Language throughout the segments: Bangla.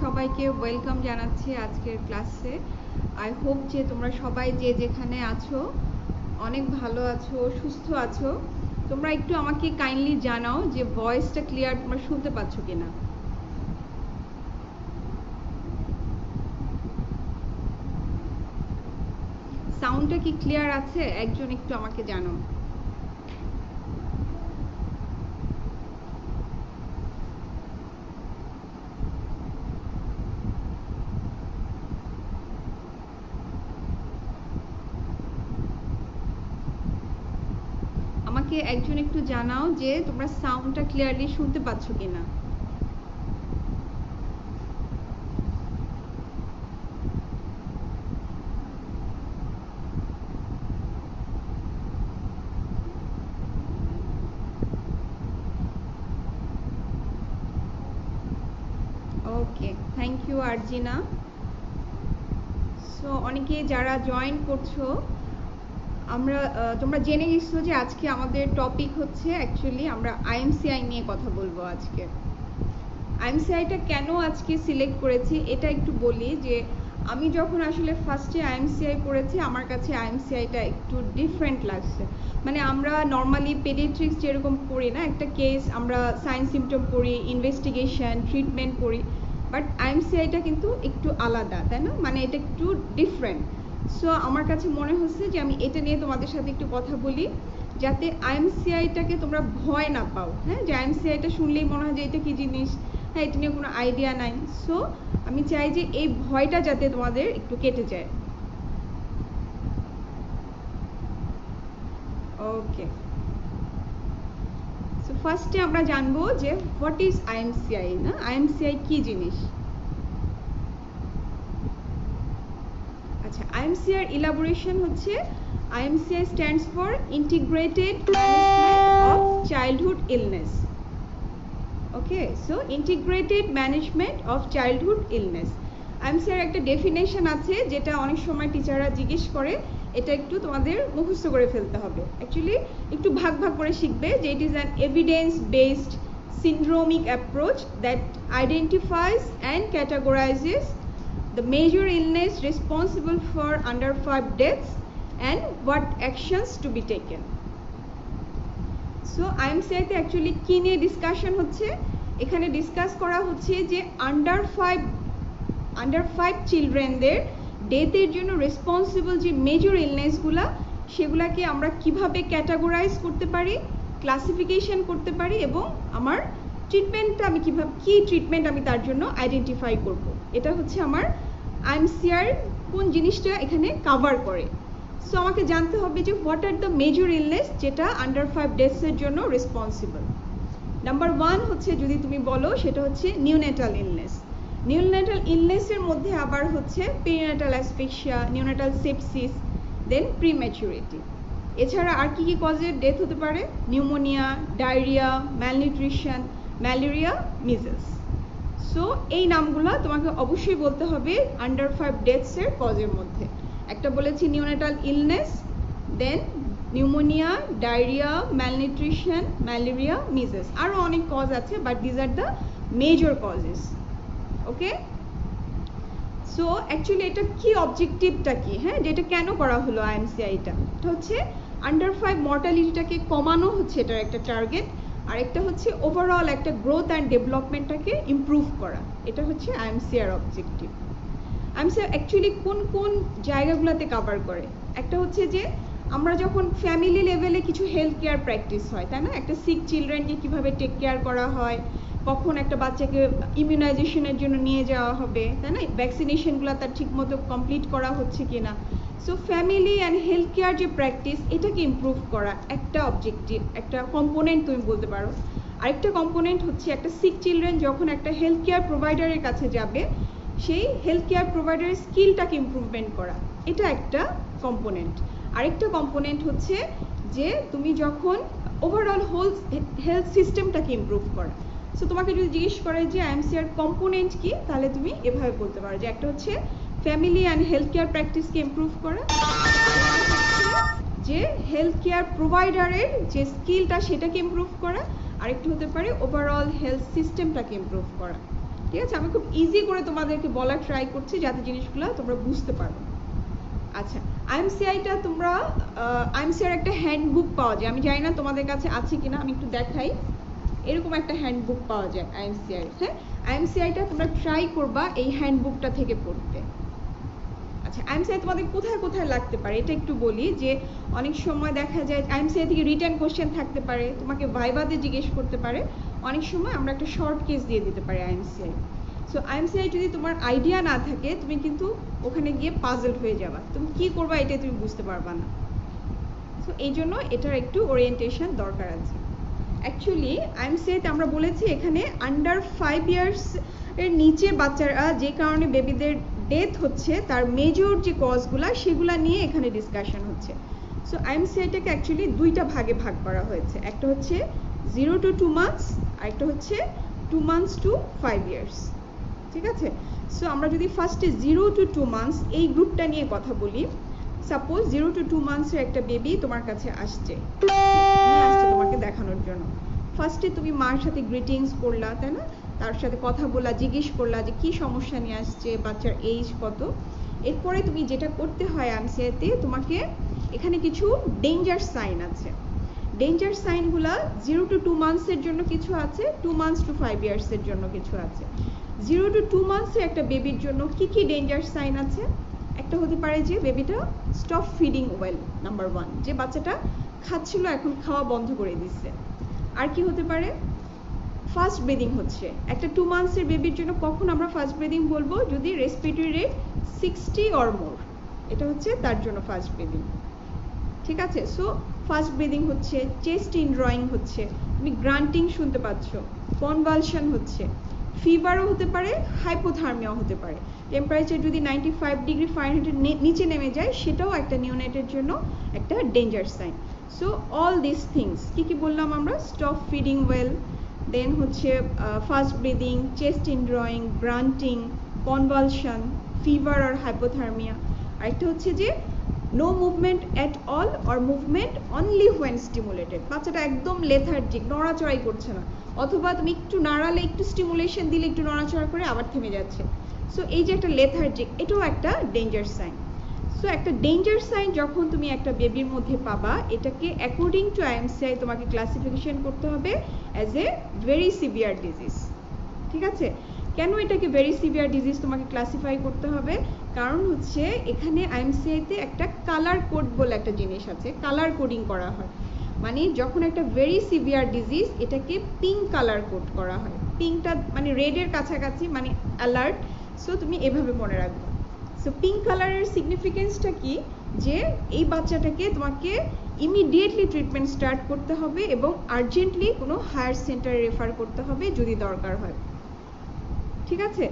সবাইকে ওয়েলকাম জানাচ্ছি আজকের ক্লাসে। আই হোপ যে তোমরা সবাই যে যেখানে আছো অনেক ভালো আছো, সুস্থ আছো। তোমরা একটু আমাকে কাইন্ডলি জানাও যে ভয়েসটা ক্লিয়ার তোমরা শুনতে পাচ্ছ কিনা। সাউন্ডটা কি ক্লিয়ার আছে? একজন একটু আমাকে জানাও। আমাকে একজন একটু জানাও যে তোমরা সাউন্ডটা ক্লিয়ারলি শুনতে পাচ্ছ কিনা। ওকে, থ্যাংক ইউ আরজিনা। সো অনেকে যারা জয়েন করছো, তোমরা জেনে গেছো যে আজকে আমাদের টপিক হচ্ছে অ্যাকচুয়ালি আমরা আইএমসিআই নিয়ে কথা বলবো আজকে। আইএমসিআইটা কেন আজকে সিলেক্ট করেছি এটা একটু বলি যে আমি যখন আসলে ফার্স্টে আইএমসিআই পড়েছি আমার কাছে আইএমসিআইটা একটু ডিফারেন্ট লাগছে। মানে আমরা নর্মালি পেডিয়াট্রিক্স যেরকম পড়ি না, একটা কেস আমরা সাইন সিমটম পড়ি, ইনভেস্টিগেশন, ট্রিটমেন্ট পড়ি, বাট আইএমসিআইটা কিন্তু একটু আলাদা, তাই না? মানে এটা একটু ডিফারেন্ট। সো আমার কাছে মনে হচ্ছে যে আমি এটা নিয়ে তোমাদের সাথে একটু কথা বলি যাতে আইএমসিআইটাকে তোমরা ভয় না পাও। হ্যাঁ, যে আইএমসিআইটা শুনলেই মনে হয় যে এটা কি জিনিস, হ্যাঁ এটা নিয়ে কোনো আইডিয়া নাই। সো আমি চাই যে এই ভয়টা যাতে তোমাদের একটু কেটে যায়। ওকে, সো ফার্স্টে আমরা জানবো যে হোয়াট ইজ আইএমসিআই, না আইএমসিআই কি জিনিস। আচ্ছা, আইএমসিআই এর ইলাবোরেশন হচ্ছে IMCI stands for integrated management of childhood illness. Okay, so integrated management of childhood illness. IMCI একটা ডেফিনেশন আছে যেটা অনেক সময় টিচাররা জিজ্ঞেস করে, এটা একটু তোমাদের মুখস্থ করে ফেলতে হবে। অ্যাকচুয়ালি একটু ভাগ ভাগ করে শিখবে যে it is an evidence based syndromic approach that identifies and categorizes the major illness responsible for under 5 deaths and what actions to be taken. So আইএমসিআইতে অ্যাকচুয়ালি কী নিয়ে ডিসকাশন হচ্ছে, এখানে ডিসকাস করা হচ্ছে যে আন্ডার ফাইভ চিলড্রেনদের ডেথের জন্য রেসপন্সিবল যে মেজর ইলনেসগুলো সেগুলাকে আমরা কিভাবে ক্যাটাগরাইজ করতে পারি, ক্লাসিফিকেশন করতে পারি, এবং আমার ট্রিটমেন্টটা আমি কীভাবে কী ট্রিটমেন্ট আমি তার জন্য আইডেন্টিফাই করব। এটা হচ্ছে আমার আইএমসিআর কোন জিনিসটা এখানে কাভার করে। সো আমাকে জানতে হবে যে what are the major illness যেটা আন্ডার 5 ডেথসের জন্য রেসপন্সিবল। নাম্বার 1 হচ্ছে, যদি তুমি বলো, সেটা হচ্ছে নিউনেটাল ইলনেস। নিউনেটাল ইলনেসের মধ্যে আবার হচ্ছে পেরিনেটাল অ্যাসফিক্সিয়া, নিউনেটাল সেপসিস, দেন প্রিম্যাচুরিটি। এছাড়া আর কি কি কজের ডেথ হতে পারে? Pneumonia, diarrhoea, malnutrition, malaria, measles. So এই নামগুলো তোমাকে অবশ্যই বলতে হবে আন্ডার 5 ডেথসের কজের মধ্যে। একটা বলেছি neonatal illness, then pneumonia, diarrhoea, malnutrition, malaria, measles. আরও অনেক কজ আছে, but these are the major causes. Okay, so actually এটা কি অবজেক্টিভটা কি, হ্যাঁ, যেটা কেন করা হলো আইএমসিআইটা, এটা হচ্ছে আন্ডার 5 মর্টালিটিটাকে কমানো হচ্ছে এটার একটা টার্গেট, আর একটা হচ্ছে ওভারঅল একটা গ্রোথ অ্যান্ড ডেভেলপমেন্টটাকে ইমপ্রুভ করা। এটা হচ্ছে আইএমসিআর অবজেক্টিভ। আইএমসিআর অ্যাকচুয়ালি কোন কোন জায়গাগুলোতে কভার করে? একটা হচ্ছে যে আমরা যখন ফ্যামিলি লেভেলে কিছু হেলথ কেয়ার প্র্যাকটিস হয়, তাই না, একটা সিক চিলড্রেনকে কীভাবে টেক কেয়ার করা হয়, কখন একটা বাচ্চাকে ইমিউনাইজেশনের জন্য নিয়ে যাওয়া হবে, তাই না, ভ্যাকসিনেশনগুলো তার ঠিকমতো কমপ্লিট করা হচ্ছে কিনা। So family and health care যে প্র্যাকটিস, এটাকে ইমপ্রুভ করা একটা অবজেক্টিভ, একটা কম্পোনেন্ট তুমি বলতে পারো। আরেকটা কম্পোনেন্ট হচ্ছে একটা সিক চিলড্রেন যখন একটা হেলথ কেয়ার প্রোভাইডারের কাছে যাবে, সেই হেলথ কেয়ার প্রোভাইডারের স্কিলটাকে ইমপ্রুভমেন্ট করা, এটা একটা কম্পোনেন্ট। আরেকটা কম্পোনেন্ট হচ্ছে যে তুমি যখন ওভারঅল হোল হেলথ সিস্টেমটাকে ইমপ্রুভ করা। সো তোমাকে যদি জিজ্ঞেস করে যে আইএমসিআর কম্পোনেন্ট কি, তাহলে তুমি এভাবে বলতে পারো যে একটা হচ্ছে ফ্যামিলি অ্যান্ড হেলথ কেয়ার প্র্যাকটিসকে ইমপ্রুভ করা, যে হেলথ কেয়ার প্রোভাইডারের যে স্কিলটা সেটাকে ইমপ্রুভ করা, আরেকটু হতে পারে ওভারঅল হেলথ সিস্টেমটাকে ইমপ্রুভ করা। ঠিক আছে, আমি খুব ইজি করে তোমাদেরকে বলার ট্রাই করছি যাতে জিনিসগুলো তোমরা বুঝতে পারো। আচ্ছা, আইএমসিআইটা তোমরা আইএমসিআর একটা হ্যান্ডবুক পাওয়া যায়, আমি জানি না তোমাদের কাছে আছে কিনা, আমি একটু দেখাই। এরকম একটা হ্যান্ডবুক পাওয়া যায় আইএমসিআই। হ্যাঁ, আইএমসিআইটা তোমরা ট্রাই করবা এই হ্যান্ডবুকটা থেকে পড়তে। আচ্ছা, আইএমসিআই তোমাদের কোথায় কোথায় লাগতে পারে এটা একটু বলি, যে অনেক সময় দেখা যায় আইএমসিআই থেকে রিটেন কোশ্চেন থাকতে পারে, তোমাকে ভাইভাতে জিজ্ঞেস করতে পারে, অনেক সময় আমরা একটা শর্ট কেস দিয়ে দিতে পারি আইএমসিআই। সো আইএমসিআই যদি তোমার আইডিয়া না থাকে তুমি কিন্তু ওখানে গিয়ে পাজলড হয়ে যাবা, তুমি কি করবা এটাই তুমি বুঝতে পারবা না। সো এই জন্য এটার একটু ওরিয়েন্টেশন দরকার আছে। অ্যাকচুয়ালি আইএমসিআইতে আমরা বলেছি এখানে আন্ডার 5 ইয়ার্স এর নিচে বাচ্চারা যে কারণে বেবিদের ডেথ হচ্ছে তার মেজর যে কজগুলা সেগুলা নিয়ে এখানে ডিসকাশন হচ্ছে। সো আইএমসিআইটাকে অ্যাকচুয়ালি দুইটা ভাগে ভাগ করা হয়েছে, একটা হচ্ছে 0 to 2 months আর একটা হচ্ছে 2 months to 5 years। ঠিক আছে, সো আমরা যদি ফার্স্টে 0 to 2 months এই গ্রুপটা নিয়ে কথা বলি। সাপোজ 0 to 2 months এর একটা বেবি তোমার কাছে আসছে তোমাকে দেখানোর জন্য। ফার্স্টে তুমি মার সাথে গ্রিটিংস করলা, তাই না, তার সাথে কথা বলা, জিজ্ঞেস করলা যে কি সমস্যা নিয়ে আসছে, বাচ্চার এজ কত। এরপরে তুমি যেটা করতে হয় আইএমসিআইতে, তোমাকে এখানে কিছু ডেঞ্জার সাইন আছে। ডেঞ্জার সাইনগুলা 0 to 2 months এর জন্য কিছু আছে, 2 months to 5 years এর জন্য কিছু আছে। 0 to 2 months এর একটা বেবির জন্য কি কি ডেঞ্জার সাইন আছে? একটা হতে পারে যে বেবিটা স্টপ ফিডিং ওয়েল, নাম্বার 1, যে বাচ্চাটা খাচ্ছিল এখন খাওয়া বন্ধ করে দিচ্ছে। আর কি হতে পারে? ফাস্ট ব্রিদিং হচ্ছে। একটা 2 months এর বেবির জন্য কখন আমরা ফাস্ট ব্রিদিং বলবো? যদি রেসপিরেটরি রেট 60 or more, এটা হচ্ছে তার জন্য ফাস্ট ব্রিদিং। ঠিক আছে, সো ফাস্ট ব্রিদিং হচ্ছে, চেস্ট ইনড্রয়িং হচ্ছে, তুমি গ্রান্টিং শুনতে পাচ্ছ, কনভালশন হচ্ছে, ফিভারও হতে পারে, হাইপোথার্মিয়াও হতে পারে। টেম্পারেচার যদি 95 ডিগ্রি ফারেনহাইটের নিচে নেমে যায় সেটাও একটা নিওনেটের জন্য একটা danger sign. So all this things কি কি বললাম আমরা? স্টপ ফিডিং ওয়েল, দেন হচ্ছে fast breathing, chest indrawing, grunting, convulsion, fever আর হাইপোথার্মিয়া। আরেকটা হচ্ছে যে no movement at all or movement only when stimulated, বাচ্চাটা একদম লেথার্জিক, নড়াচড়াই করছে না, অথবা তুমি একটু নাড়ালে, একটু স্টিমুলেশন দিলে একটু নড়াচড়া করে আবার থেমে যাচ্ছে। সো এই যে একটা লেথার্জিক, এটাও একটা ডেঞ্জার সাইন। সো একটা ডেঞ্জার সাইন যখন তুমি একটা বেবির মধ্যে পাবা, এটাকে অ্যাকর্ডিং টু আইএমসিআই তোমাকে ক্লাসিফিকেশন করতে হবে as a very severe disease. ঠিক আছে, কেন এটাকে ভেরি সিভিয়ার ডিজিজ তোমাকে ক্লাসিফাই করতে হবে? কারণ হচ্ছে এখানে আইএমসিআইতে একটা কালার কোড বলে একটা জিনিস আছে, কালার কোডিং করা হয়। মানে যখন একটা ভেরি সিভিয়ার ডিজিজ, এটাকে পিঙ্ক কালার কোড করা হয়। পিঙ্কটা মানে রেডের কাছাকাছি, মানে অ্যালার্ট। সো তুমি এভাবে মনে রাখবে। সো পিঙ্ক কালারের সিগনিফিকেন্সটা কি? যে এই বাচ্চাটাকে তোমাকে ইমিডিয়েটলি ট্রিটমেন্ট স্টার্ট করতে হবে এবং আর্জেন্টলি কোনো হায়ার সেন্টারে রেফার করতে হবে যদি দরকার হয়। ঠিক আছে,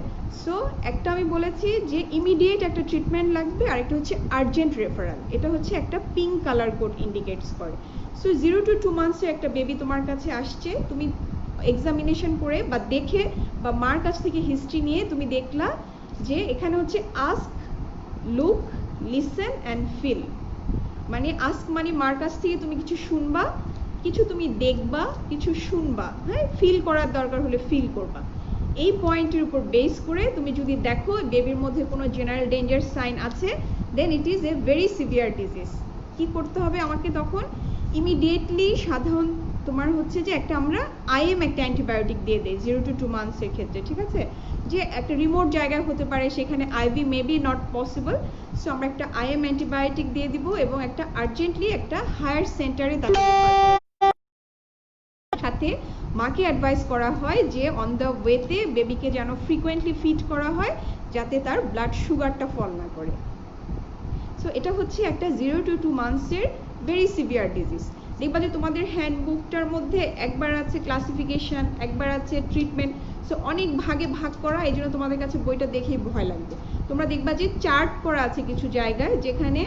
সো একটা আমি বলেছি যে ইমিডিয়েট একটা ট্রিটমেন্ট লাগবে, আর একটা হচ্ছে আর্জেন্ট রেফারাল। এটা হচ্ছে একটা পিঙ্ক কালার কোড ইন্ডিকেটস করে। সো 0 to 2 months এর একটা বেবি তোমার কাছে আসছে, তুমি এক্সামিনেশন করে বা দেখে বা মার কাছ থেকে হিস্ট্রি নিয়ে তুমি দেখলা যে এখানে হচ্ছে ask, look, listen and feel. মানে আস্ক মানে মার কাছ থেকে তুমি কিছু শুনবা, কিছু তুমি দেখবা, কিছু শুনবা, হ্যাঁ, ফিল করার দরকার হলে ফিল করবা। এই পয়েন্টের উপর বেস করে তুমি যদি দেখো বেবির মধ্যে কোনো জেনারেল ডেঞ্জার সাইন আছে, then it is a very severe disease. কি করতে হবে আমাকে তখন? ইমিডিয়েটলি সাধারণ তোমার হচ্ছে যে একটা আমরা আইএম একটা অ্যান্টিবায়োটিক দিয়ে দেই 0 to 2 months এর ক্ষেত্রে। ঠিক আছে, যে একটা রিমোট জায়গায় হতে পারে, সেখানে IV maybe not possible. So আমরা একটা আইএম অ্যান্টিবায়োটিক দিয়ে দিব এবং একটা আর্জেন্টলি একটা হায়ার সেন্টারে তাকে সাথে মাকে অ্যাডভাইস করা হয় যে অন দ্য ওয়েতে বেবিকে যেন ফ্রিকোয়েন্টলি ফিড করা হয় যাতে তার ব্লাড সুগারটা ফল না করে। সো এটা হচ্ছে একটা 0 to 2 months এর ভেরি সিভিয়ার ডিজিজ। দেখবা যে তোমাদের হ্যান্ডবুকটার মধ্যে একবার আছে ক্লাসিফিকেশন, একবার আছে ট্রিটমেন্ট। সো অনেক ভাগে ভাগ করা, এই জন্য তোমাদের কাছে বইটা দেখেই ভয় লাগবে। তোমরা দেখবা যে চার্ট করা আছে কিছু জায়গায়, যেখানে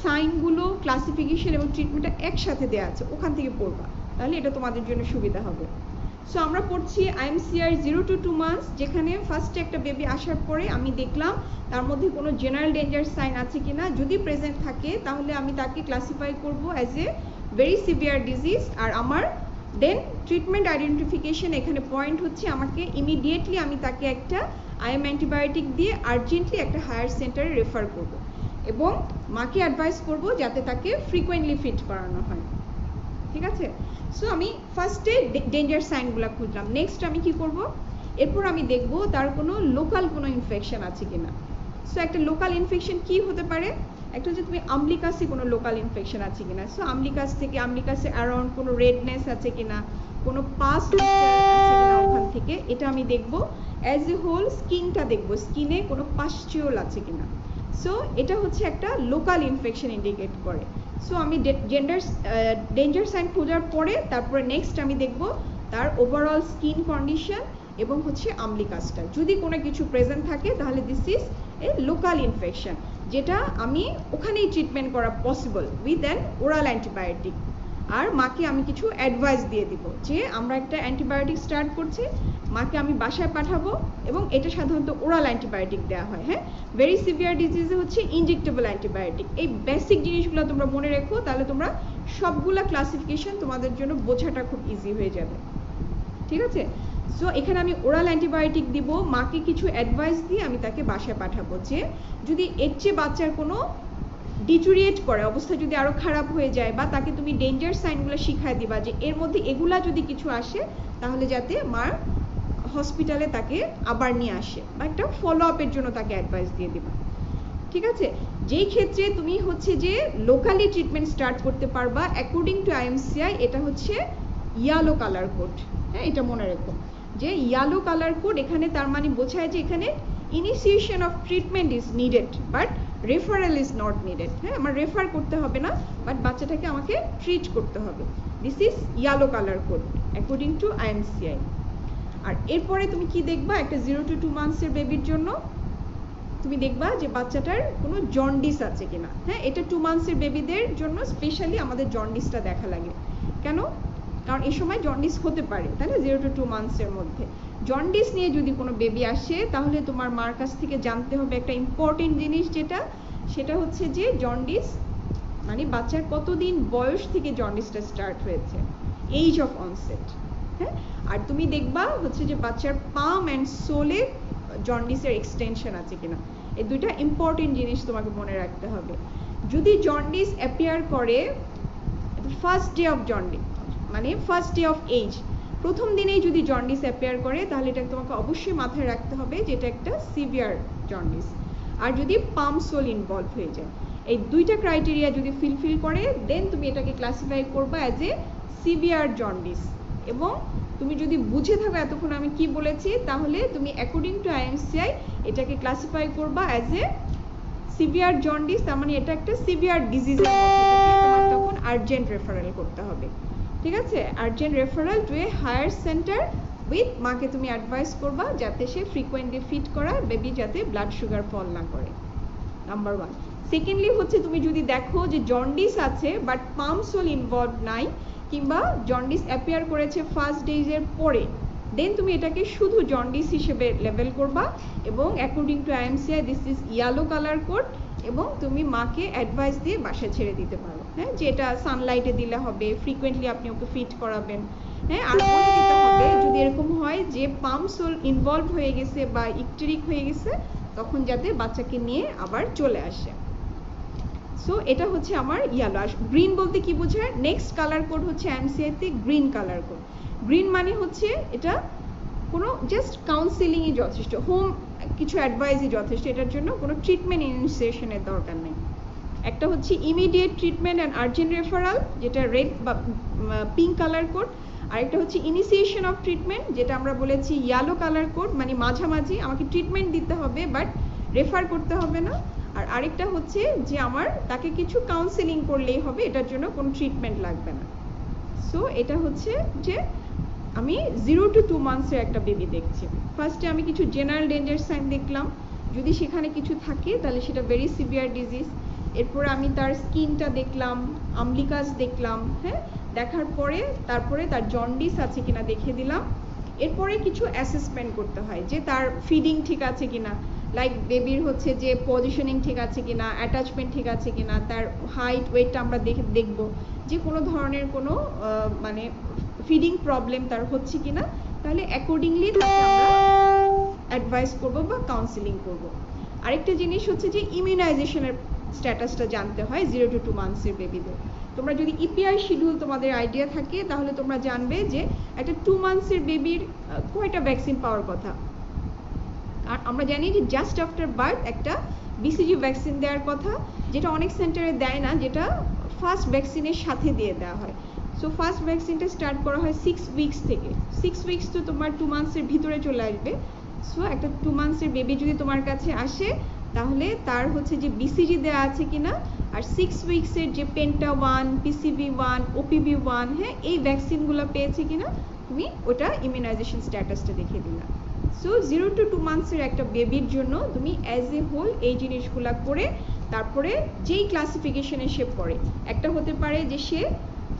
সাইনগুলো, ক্লাসিফিকেশন এবং ট্রিটমেন্টটা একসাথে দেওয়া আছে, ওখান থেকে পড়বা, তাহলে এটা তোমাদের জন্য সুবিধা হবে। সো আমরা পড়ছি আইএমসিআর 0 to 2 months, যেখানে ফার্স্টে একটা বেবি আসার পরে আমি দেখলাম তার মধ্যে কোনো জেনারেল ডেঞ্জার সাইন আছে কিনা। যদি প্রেজেন্ট থাকে তাহলে আমি তাকে ক্লাসিফাই করব as a very severe disease, আর আমার দেন ট্রিটমেন্ট আইডেন্টিফিকেশন এখানে পয়েন্ট হচ্ছে আমাকে ইমিডিয়েটলি আমি তাকে একটা আইএম অ্যান্টিবায়োটিক দিয়ে আর্জেন্টলি একটা হায়ার সেন্টারে রেফার করব এবং মাকে অ্যাডভাইস করব যাতে তাকে ফ্রিকোয়েন্টলি ফিট করানো হয়। ঠিক আছে, সো আমি ফার্স্টে ডেঞ্জার সাইনগুলো খুঁজলাম। নেক্সট আমি কি করব, এরপর আমি দেখব তার কোনো লোকাল কোনো ইনফেকশন আছে কিনা। সো একটা লোকাল ইনফেকশন কি হতে পারে, একটা হচ্ছে তুমি আমলিকাসে কোনো লোকাল ইনফেকশন আছে কিনা। সো আমলিকাসে অ্যারাউন্ড কোনো রেডনেস আছে কিনা, কোনো পাস আছে কিনা ওখান থেকে, এটা আমি দেখব। অ্যাজ এ হোল স্কিনটা দেখব, স্কিনে কোনো পাস্টিউল আছে কিনা। সো এটা হচ্ছে একটা লোকাল ইনফেকশন ইন্ডিকেট করে। সো আমি ডেঞ্জার সাইন খোঁজার পরে তারপরে নেক্সট আমি দেখব তার ওভারঅল স্কিন কন্ডিশন এবং হচ্ছে আমলিকাসটা। যদি কোনো কিছু প্রেজেন্ট থাকে তাহলে this is a local infection, যেটা আমি ওখানেই ট্রিটমেন্ট করা possible with an oral antibiotic. আর মাকে আমি কিছু অ্যাডভাইস দিয়ে দিব যে আমরা একটা অ্যান্টিবায়োটিক স্টার্ট করছি, মাকে আমি বাসায় পাঠাবো এবং এটা সাধারণত ওরাল অ্যান্টিবায়োটিক দেওয়া হয়। হ্যাঁ, ভেরি সিভিয়ার ডিজিজে হচ্ছে ইনজেক্টেবল অ্যান্টিবায়োটিক। এই বেসিক জিনিসগুলো তোমরা মনে রেখো, তাহলে তোমরা সবগুলা ক্লাসিফিকেশন তোমাদের জন্য বোঝাটা খুব ইজি হয়ে যাবে। ঠিক আছে, সো এখানে আমি ওরাল অ্যান্টিবায়োটিক দিব, মাকে কিছু অ্যাডভাইস দিয়ে আমি তাকে বাসায় পাঠাবো যে যদি এর চেয়ে বাচ্চার কোনো ডিটোরিয়েট করে, অবস্থা যদি আরও খারাপ হয়ে যায়, বা তাকে তুমি ডেঞ্জার সাইনগুলো শিখাই দিবা যে এর মধ্যে এগুলা যদি কিছু আসে তাহলে যাতে মার হসপিটালে তাকে আবার নিয়ে আসে, বা একটা ফলো আপের জন্য তাকে অ্যাডভাইস দিয়ে দিবা। ঠিক আছে, যেই ক্ষেত্রে তুমি হচ্ছে যে লোকালি ট্রিটমেন্ট স্টার্ট করতে পারবা অ্যাকর্ডিং টু আইএমসিআই, এটা হচ্ছে ইয়েলো কালার কোড। হ্যাঁ, এটা মনে রেখো যে ইয়েলো কালার কোড এখানে তার মানে বোঝায় যে এখানে initiation of treatment is needed but referral is not needed. হ্যাঁ, আমার রেফার করতে হবে না, বাট বাচ্চাটাকে আমাকে ট্রিট করতে হবে। This is yellow colour code according to IMCI. আর এরপরে তুমি কি দেখবা, একটা 0 to 2 মান্থসের বেবির জন্য তুমি দেখবা যে বাচ্চাটার কোনো জন্ডিস আছে কিনা। হ্যাঁ, এটা 2 মান্থসের বেবিদের জন্য স্পেশালি আমাদের জন্ডিসটা দেখা লাগে। কেন? কারণ এই সময় জন্ডিস হতে পারে, তাই না? 0 to 2 মান্থসের মধ্যে জন্ডিস নিয়ে যদি কোনো বেবি আসে তাহলে তোমার মার কাছ থেকে জানতে হবে একটা ইম্পর্টেন্ট জিনিস, সেটা হচ্ছে যে জন্ডিস মানে বাচ্চার কতদিন বয়স থেকে জন্ডিসটা স্টার্ট হয়েছে, এইজ অফ অনসেট। হ্যাঁ, আর তুমি দেখবা হচ্ছে যে বাচ্চার পাম অ্যান্ড সোলে জন্ডিসের এক্সটেনশন আছে কিনা। এই দুইটা ইম্পর্টেন্ট জিনিস তোমাকে মনে রাখতে হবে। যদি জন্ডিস অ্যাপিয়ার করে ফার্স্ট ডে অফ জন্ডিস, মানে ফার্স্ট ডে অফ এজ, প্রথম দিনেই যদি জন্ডিস অ্যাপিয়ার করে তাহলে এটা তোমাকে অবশ্যই মাথায় রাখতে হবে যে এটা একটা সিভিয়ার জন্ডিস। আর যদি পাম সোল ইনভলভ হয়ে যায়, এই দুইটা ক্রাইটেরিয়া যদি ফিলফিল করে, দেন তুমি এটাকে ক্লাসিফাই করবা অ্যাজ এ সিভিয়ার জন্ডিস। এবং তুমি যদি বুঝে থাকো এতক্ষণ আমি কি বলেছি, তাহলে তুমি অ্যাকর্ডিং টু আইএমসিআই এটাকে ক্লাসিফাই করবা অ্যাজ এ সিভিয়ার জন্ডিস। তার মানে এটা একটা সিভিয়ার ডিজিজের মধ্যে থেকে তোমার তখন আর্জেন্ট রেফারেল করতে হবে। ঠিক আছে, urgent referral to a higher centre with, মাকে তুমি অ্যাডভাইস করবা যাতে সে ফ্রিকোয়েন্টলি ফিট করা বেবি যাতে ব্লাড সুগার ফল না করে, নাম্বার 1। সেকেন্ডলি হচ্ছে তুমি যদি দেখো যে জন্ডিস আছে বাট পাম সোল ইনভলভ নাই, কিংবা জন্ডিস অ্যাপিয়ার করেছে ফার্স্ট ডেজের পরে, দেন তুমি এটাকে শুধু জন্ডিস হিসেবে লেভেল করবা এবং according to IMCI this is yellow colour code, এবং তুমি মাকে অ্যাডভাইস দিয়ে বাসায় ছেড়ে দিতে পারো। হ্যাঁ, যে এটা সানলাইটে দিলে হবে, ফ্রিকোয়েন্টলি আপনি ওকে ফিট করাবেন। হ্যাঁ, আর বলে দিতে হবে যদি এরকম হয় যে পাম সোল ইনভলভ হয়ে গেছে বা ইকটেরিক হয়ে গেছে, তখন যাতে বাচ্চাকে নিয়ে আবার চলে আসে। সো এটা হচ্ছে আমার ইয়েলো। আর গ্রিন বলতে কি বোঝায়, নেক্সট কালার কোড হচ্ছে আইএমসিআইতে গ্রিন কালার কোড। গ্রিন মানে হচ্ছে এটা কোনো জাস্ট কাউন্সিলিংই যথেষ্ট, হোম কিছু অ্যাডভাইসই যথেষ্ট, এটার জন্য কোনো ট্রিটমেন্ট ইনিশিয়েশনের দরকার নেই। একটা হচ্ছে immediate treatment and urgent referral, যেটা রেড বা পিঙ্ক কালার কোড। আরেকটা হচ্ছে ইনিশিয়েশন অফ ট্রিটমেন্ট, যেটা আমরা বলেছি ইয়েলো কালার কোড, মানে মাঝামাঝি আমাকে ট্রিটমেন্ট দিতে হবে বাট রেফার করতে হবে না। আর আরেকটা হচ্ছে যে আমার তাকে কিছু কাউন্সেলিং করলেই হবে, এটার জন্য কোনো ট্রিটমেন্ট লাগবে না। সো এটা হচ্ছে যে আমি 0 to 2 মান্থসের একটা বেবি দেখছি। ফার্স্টে আমি কিছু জেনারেল ডেঞ্জার সাইন দেখলাম, যদি সেখানে কিছু থাকে তাহলে সেটা ভেরি সিভিয়ার ডিজিজ। এরপরে আমি তার স্কিনটা দেখলাম, আমলিকাস দেখলাম। হ্যাঁ, দেখার পরে তারপরে তার জন্ডিস আছে কিনা দেখে দিলাম। এরপরে কিছু অ্যাসেসমেন্ট করতে হয় যে তার ফিডিং ঠিক আছে কিনা, লাইক বেবির হচ্ছে যে পজিশনিং ঠিক আছে কিনা, অ্যাটাচমেন্ট ঠিক আছে কিনা, তার হাইট ওয়েটটা আমরা দেখব যে কোনো ধরনের কোনো মানে ফিডিং প্রবলেম তার হচ্ছে কিনা, তাহলে অ্যাকর্ডিংলি তাকে আমরা অ্যাডভাইস করব বা কাউন্সিলিং করব। আরেকটা জিনিস হচ্ছে যে ইমিউনাইজেশনের স্ট্যাটাসটা জানতে হয় 0 to 2 মান্থসের বেবিদের। তোমরা যদি ইপিআই শিডিউল তোমাদের আইডিয়া থাকে তাহলে তোমরা জানবে যে একটা 2 মান্থসের বেবির কয়টা ভ্যাকসিন পাওয়ার কথা। আর আমরা জানি যে জাস্ট আফটার বার্থ একটা বিসিজি ভ্যাকসিন দেওয়ার কথা, যেটা অনেক সেন্টারে দেয় না, যেটা ফার্স্ট ভ্যাকসিনের সাথে দিয়ে দেওয়া হয়। সো ফার্স্ট ভ্যাকসিনটা স্টার্ট করা হয় 6 উইকস থেকে। 6 উইকস তো তোমার 2 মান্থসের ভিতরে চলে আসবে। সো একটা 2 মান্থসের বেবি যদি তোমার কাছে আসে তাহলে তার হচ্ছে যে বিসিজি দেওয়া আছে কিনা, আর 6 উইকসের যে পেন্টা 1, পিসিভি 1, ওপিভি 1, হ্যাঁ, এই ভ্যাকসিনগুলো পেয়েছে কিনা তুমি ওটা ইমিউনাইজেশন স্ট্যাটাসটা দেখিয়ে দিলা। সো 0 to 2 মান্থসের একটা বেবির জন্য তুমি অ্যাজ এ হোল এই জিনিসগুলা করে তারপরে যেই ক্লাসিফিকেশনে সে পড়ে, একটা হতে পারে যে সে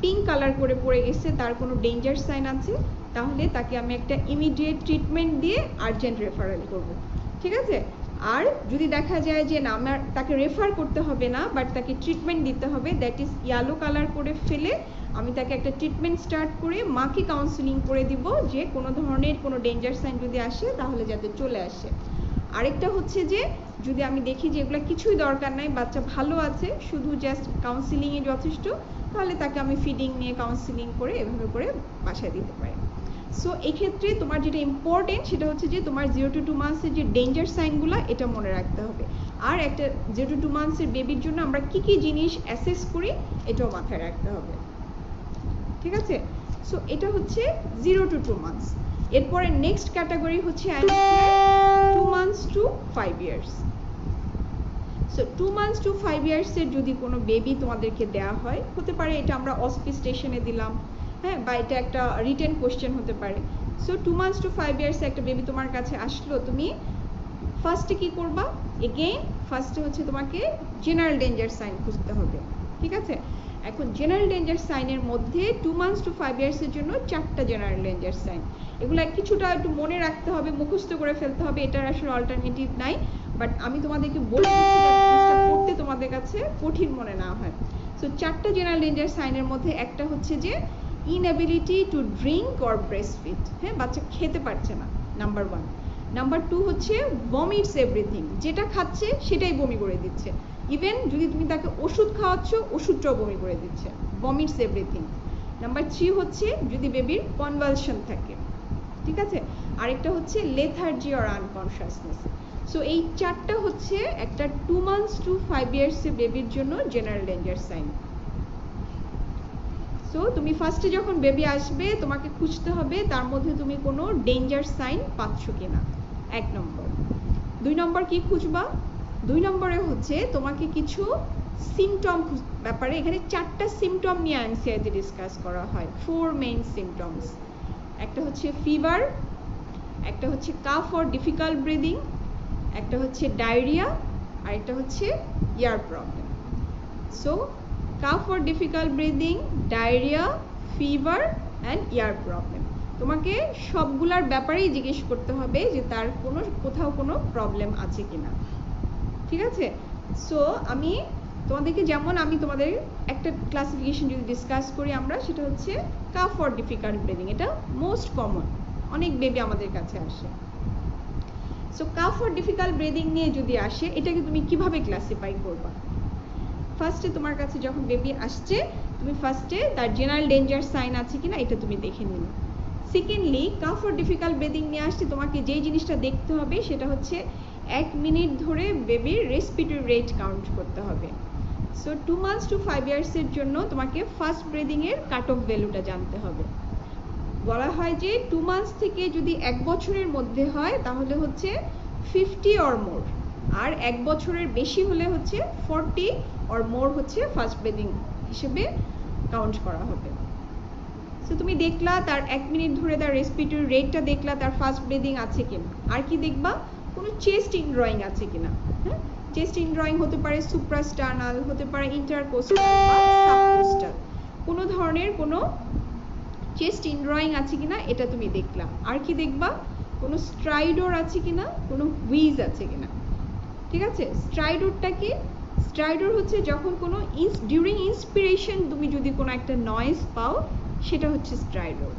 পিঙ্ক কালার করে পড়ে গেছে, তার কোনো ডেঞ্জার সাইন আছে, তাহলে তাকে আমি একটা ইমিডিয়েট ট্রিটমেন্ট দিয়ে আর্জেন্ট রেফারেল করব, ঠিক আছে। আর যদি দেখা যায় যে না, আমার তাকে রেফার করতে হবে না, বাট তাকে ট্রিটমেন্ট দিতে হবে, দ্যাট ইজ ইয়েলো কালার করে ফেলে আমি তাকে একটা ট্রিটমেন্ট স্টার্ট করে মাকে কাউন্সিলিং করে দিব যে কোনো ধরনের কোনো ডেঞ্জার সাইন যদি আসে তাহলে যাতে চলে আসে। আরেকটা হচ্ছে যে যদি আমি দেখি যে এগুলো কিছুই দরকার নাই, বাচ্চা ভালো আছে, শুধু জাস্ট কাউন্সিলিংয়ে যথেষ্ট, তাহলে তাকে আমি ফিডিং নিয়ে কাউন্সিলিং করে এভাবে করে বাসায় দিতে পারি। সো এক্ষেত্রে তোমার যেটা ইম্পর্টেন্ট সেটা হচ্ছে যে তোমার 0 to 2 মান্থসের যে ডেঞ্জার সাইনগুলো এটা মনে রাখতে হবে। আর একটা 0 to 2 মান্থসের বেবির জন্য আমরা কি কি জিনিস অ্যাসেস করি এটাও মাথায় রাখতে হবে, ঠিক আছে। সো এটা হচ্ছে 0 to 2 মান্থস। এরপরে নেক্সট ক্যাটাগরি হচ্ছে 2 months to 5 years. So 2 months to 5 ইয়ার্সের যদি কোনো বেবি তোমাদেরকে দেওয়া হয়, হতে পারে এটা আমরা অসপি স্টেশনে দিলাম, হ্যাঁ, বা এটা একটা রিটেন কোশ্চেন হতে পারে। সো 2 মান্থস টু 5 ইয়ার্সে একটা বেবি তোমার কাছে আসলো, তুমি ফার্স্টে কি করবা? এগেইন ফার্স্টে হচ্ছে তোমাকে জেনারেল ডেঞ্জার সাইন খুঁজতে হবে, ঠিক আছে। এখন জেনারেল ডেঞ্জার সাইনের মধ্যে 2 মান্থস টু 5 ইয়ার্সের জন্য 4টা জেনারেল ডেঞ্জার সাইন। এগুলো কিছুটা একটু মনে রাখতে হবে, মুখস্থ করে ফেলতে হবে, এটার আসলে অল্টারনেটিভ নাই, বাট আমি তোমাদেরকে বলে দিচ্ছি যাতে পড়তে তোমাদের কাছে কঠিন মনে না হয়। সো 4টা জেনারেল ডেঞ্জার সাইনের মধ্যে একটা হচ্ছে যে inability to drink or breastfeed, হ্যাঁ, বাচ্চা খেতে পারছে না, নাম্বার 1। নাম্বার 2 হচ্ছে ভমিটস এভরিথিং, যেটা খাচ্ছে সেটাই বমি করে দিচ্ছে, ইভেন যদি তুমি তাকে ওষুধ খাওয়াচ্ছ ওষুধটাও বমি করে দিচ্ছে, ভমিটস এভরিথিং। নাম্বার 3 হচ্ছে যদি বেবির কনভালশন থাকে, ঠিক আছে। আরেকটা হচ্ছে লেথার্জি অর আনকনশাসনেস। সো এই 4টা হচ্ছে একটা 2 মান্থস টু 5 ইয়ার্সের বেবির জন্য জেনারেল ডেঞ্জার সাইন। সো তুমি ফার্স্টে যখন বেবি আসবে তোমাকে খুঁজতে হবে তার মধ্যে তুমি কোনো ডেঞ্জার সাইন পাচ্ছ কিনা, 1 নম্বর। 2 নম্বর কি খুঁজবা? 2 নম্বরে হচ্ছে তোমাকে কিছু সিমটম ব্যাপারে, এখানে 4টা সিমটম নিয়ে এনসিআরটি ডিসকাস করা হয়, 4 মেইন সিমটমস। একটা হচ্ছে ফিভার, একটা হচ্ছে কাফ অর ডিফিকাল্ট ব্রিদিং, একটা হচ্ছে ডায়রিয়া, আর একটা হচ্ছে ear problem. So cough or difficult breathing, diarrhoea, fever and ear problem, তোমাকে সবগুলার ব্যাপারেই জিজ্ঞেস করতে হবে যে তার কোথাও কোনো প্রবলেম আছে কিনা, ঠিক আছে। সো আমি তোমাদেরকে আমি তোমাদের একটা ক্লাসিফিকেশন যদি ডিসকাস করি আমরা, সেটা হচ্ছে কাফ অর ডিফিকাল্ট ব্রিদিং, এটা মোস্ট কমন, অনেক বেবি আমাদের কাছে আসে। So cough or difficult breathing নিয়ে যদি আসে, এটাকে তুমি কিভাবে ক্লাসিফাই করবা? ফার্স্টে তোমার কাছে যখন বেবি আসছে তুমি ফার্স্টে তার জেনারেল ডেঞ্জার সাইন আছে কিনা এটা তুমি দেখে নিলে। Secondly calf or difficult breathing নিয়ে আসছে, তোমাকে যেই জিনিসটা দেখতে হবে সেটা হচ্ছে 1 মিনিট ধরে বেবির রেসপিরেটরি রেট কাউন্ট করতে হবে। সো 2 মান্থস টু 5 ইয়ার্সের জন্য তোমাকে ফার্স্ট ব্রিদিংয়ের কাট অফ ভ্যালুটা জানতে হবে। বলা হয় যে 2 মান্থস থেকে যদি 1 বছরের মধ্যে হয় তাহলে হচ্ছে 50 অর মোর, আর 1 বছরের বেশি হলে হচ্ছে 40 অর মোর হচ্ছে ফার্স্ট ব্রিদিং হিসেবে কাউন্ট করা হবে। সো তুমি দেখলা তার 1 মিনিট ধরে তার রেসপিরেটরি রেটটা দেখলা, তার ফার্স্ট ব্রিদিং আছে কিনা। আর কি দেখবা? কোনো চেস্ট ইনড্রয়িং আছে কিনা, হ্যাঁ, চেস্ট ইনড্রয়িং হতে পারে সুপ্রাস্টার্নাল, হতে পারে ইন্টারকোস্টাল বা সাবকোস্টাল, কোনো ধরনের কোনো চেস্ট ইনড্রয়িং আছে কিনা এটা তুমি দেখলা। আর কি দেখবা? কোনো স্ট্রাইডর আছে কিনা, কোনো হুইজ আছে কিনা, ঠিক আছে। স্ট্রাইডরটা কি? স্ট্রাইডর হচ্ছে যখন কোনো ডিউরিং ইন্সপিরেশন তুমি যদি কোনো একটা নয়েজ পাও সেটা হচ্ছে স্ট্রাইডর।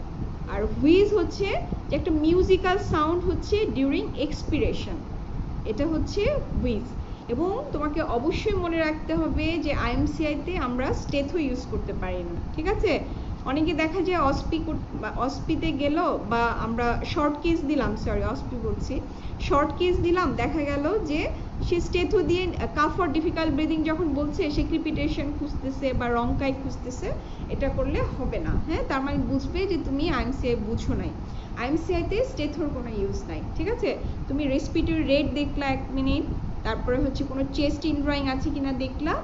আর হুইজ হচ্ছে যে একটা মিউজিক্যাল সাউন্ড হচ্ছে ডিউরিং এক্সপিরেশন, এটা হচ্ছে হুইজ। এবং তোমাকে অবশ্যই মনে রাখতে হবে যে আইএমসিআইতে আমরা স্টেথো ইউজ করতে পারি না, ঠিক আছে? অনেকে দেখা যায় অসপিতে গেল বা আমরা শর্ট কেস দিলাম, সরি অসপি বলছি, শর্ট কেস দিলাম, দেখা গেল যে সে স্টেথো দিয়ে কাফ ফর ডিফিকাল্ট ব্রিদিং যখন বলছে সে ক্রিপিটেশন খুঁজতেছে বা রংকাই খুঁজতেছে, এটা করলে হবে না। হ্যাঁ, তার মানে বুঝবে যে তুমি আইএমসিআই বুঝো নাই। আইএমসিআইতে স্টেথোর কোনো ইউজ নাই, ঠিক আছে? তুমি রেসপিরেটরি রেট দেখলা 1 মিনিট, তারপরে হচ্ছে কোনো চেস্ট ইনড্রয়িং আছে কিনা দেখলা,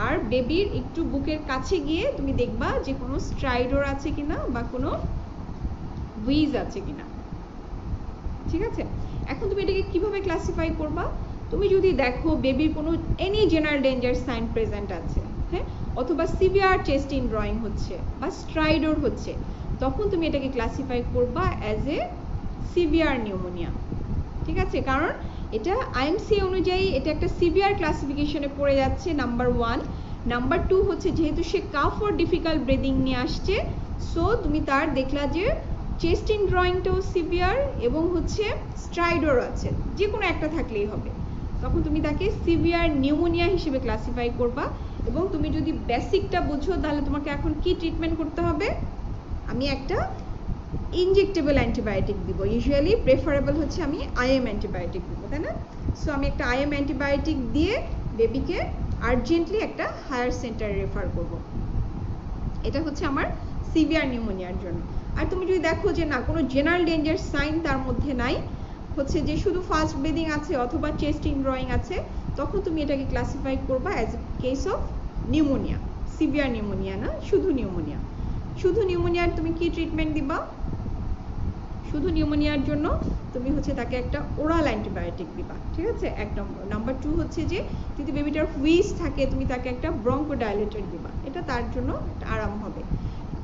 আর বেবির একটু বুকের কাছে গিয়ে তুমি দেখবা যে কোনো স্ট্রাইডর আছে কিনা বা কোনো হুইজ আছে কিনা, ঠিক আছে? এখন তুমি এটাকে কিভাবে ক্লাসিফাই করবা? তুমি যদি দেখো বেবির কোনো any general danger sign present আছে, হ্যাঁ, অথবা সিভিয়ার চেস্ট ইনড্রয়িং হচ্ছে বা স্ট্রাইডর হচ্ছে, তখন তুমি এটাকে ক্লাসিফাই করবা অ্যাজ এ সিভিয়ার নিউমোনিয়া, ঠিক আছে? কারণ এটা আইএমসি অনুযায়ী এটা একটা সিভিয়ার ক্লাসিফিকেশনে পড়ে যাচ্ছে, নাম্বার 1। নাম্বার 2 হচ্ছে যেহেতু সে কাফ ফর ডিফিকাল্ট ব্রিদিং নিয়ে আসছে, সো তুমি তার দেখলা যে চেস্ট ইনড্রয়িংটাও সিভিয়ার এবং হচ্ছে স্ট্রাইডর আছে, যে কোনো একটা থাকলেই হবে, তখন তুমি তাকে সিভিয়ার নিউমোনিয়া হিসেবে ক্লাসিফাই করবা। এবং তুমি যদি বেসিকটা বুঝো তাহলে তোমাকে এখন কি ট্রিটমেন্ট করতে হবে? আমি একটা ইনজেক্টেবল অ্যান্টিবায়োটিক দিব, ইউজুয়ালি প্রেফারেবল হচ্ছে আমি আইএম অ্যান্টিবায়োটিক দিব, তাই না? সো আমি একটা আইএম অ্যান্টিবায়োটিক দিয়ে বেবিকে আর্জেন্টলি একটা হায়ার সেন্টারে রেফার করব। এটা হচ্ছে আমার সিভিয়ার নিউমোনিয়ার জন্য। আর তুমি যদি দেখো যে না কোনো জেনারেল ডেঞ্জার সাইন তার মধ্যে নাই, হচ্ছে যে শুধু ফাস্ট ব্রিদিং আছে অথবা চেস্ট ইনড্রয়িং আছে, তখন তুমি এটাকে ক্লাসিফাই করবা as a case of pneumonia, severe pneumonia না, শুধু নিউমোনিয়া। শুধু নিউমোনিয়ার তুমি কি ট্রিটমেন্ট দিবা? শুধু নিউমোনিয়ার জন্য তুমি হচ্ছে তাকে একটা ওরাল অ্যান্টিবায়োটিক দিবা, ঠিক আছে? 1 নম্বর। নাম্বার 2 হচ্ছে যে যদি বেবিটার হুইজ থাকে তুমি তাকে একটা ব্রঙ্কোডাইলেটর দিবা, এটা তার জন্য একটা আরাম হবে।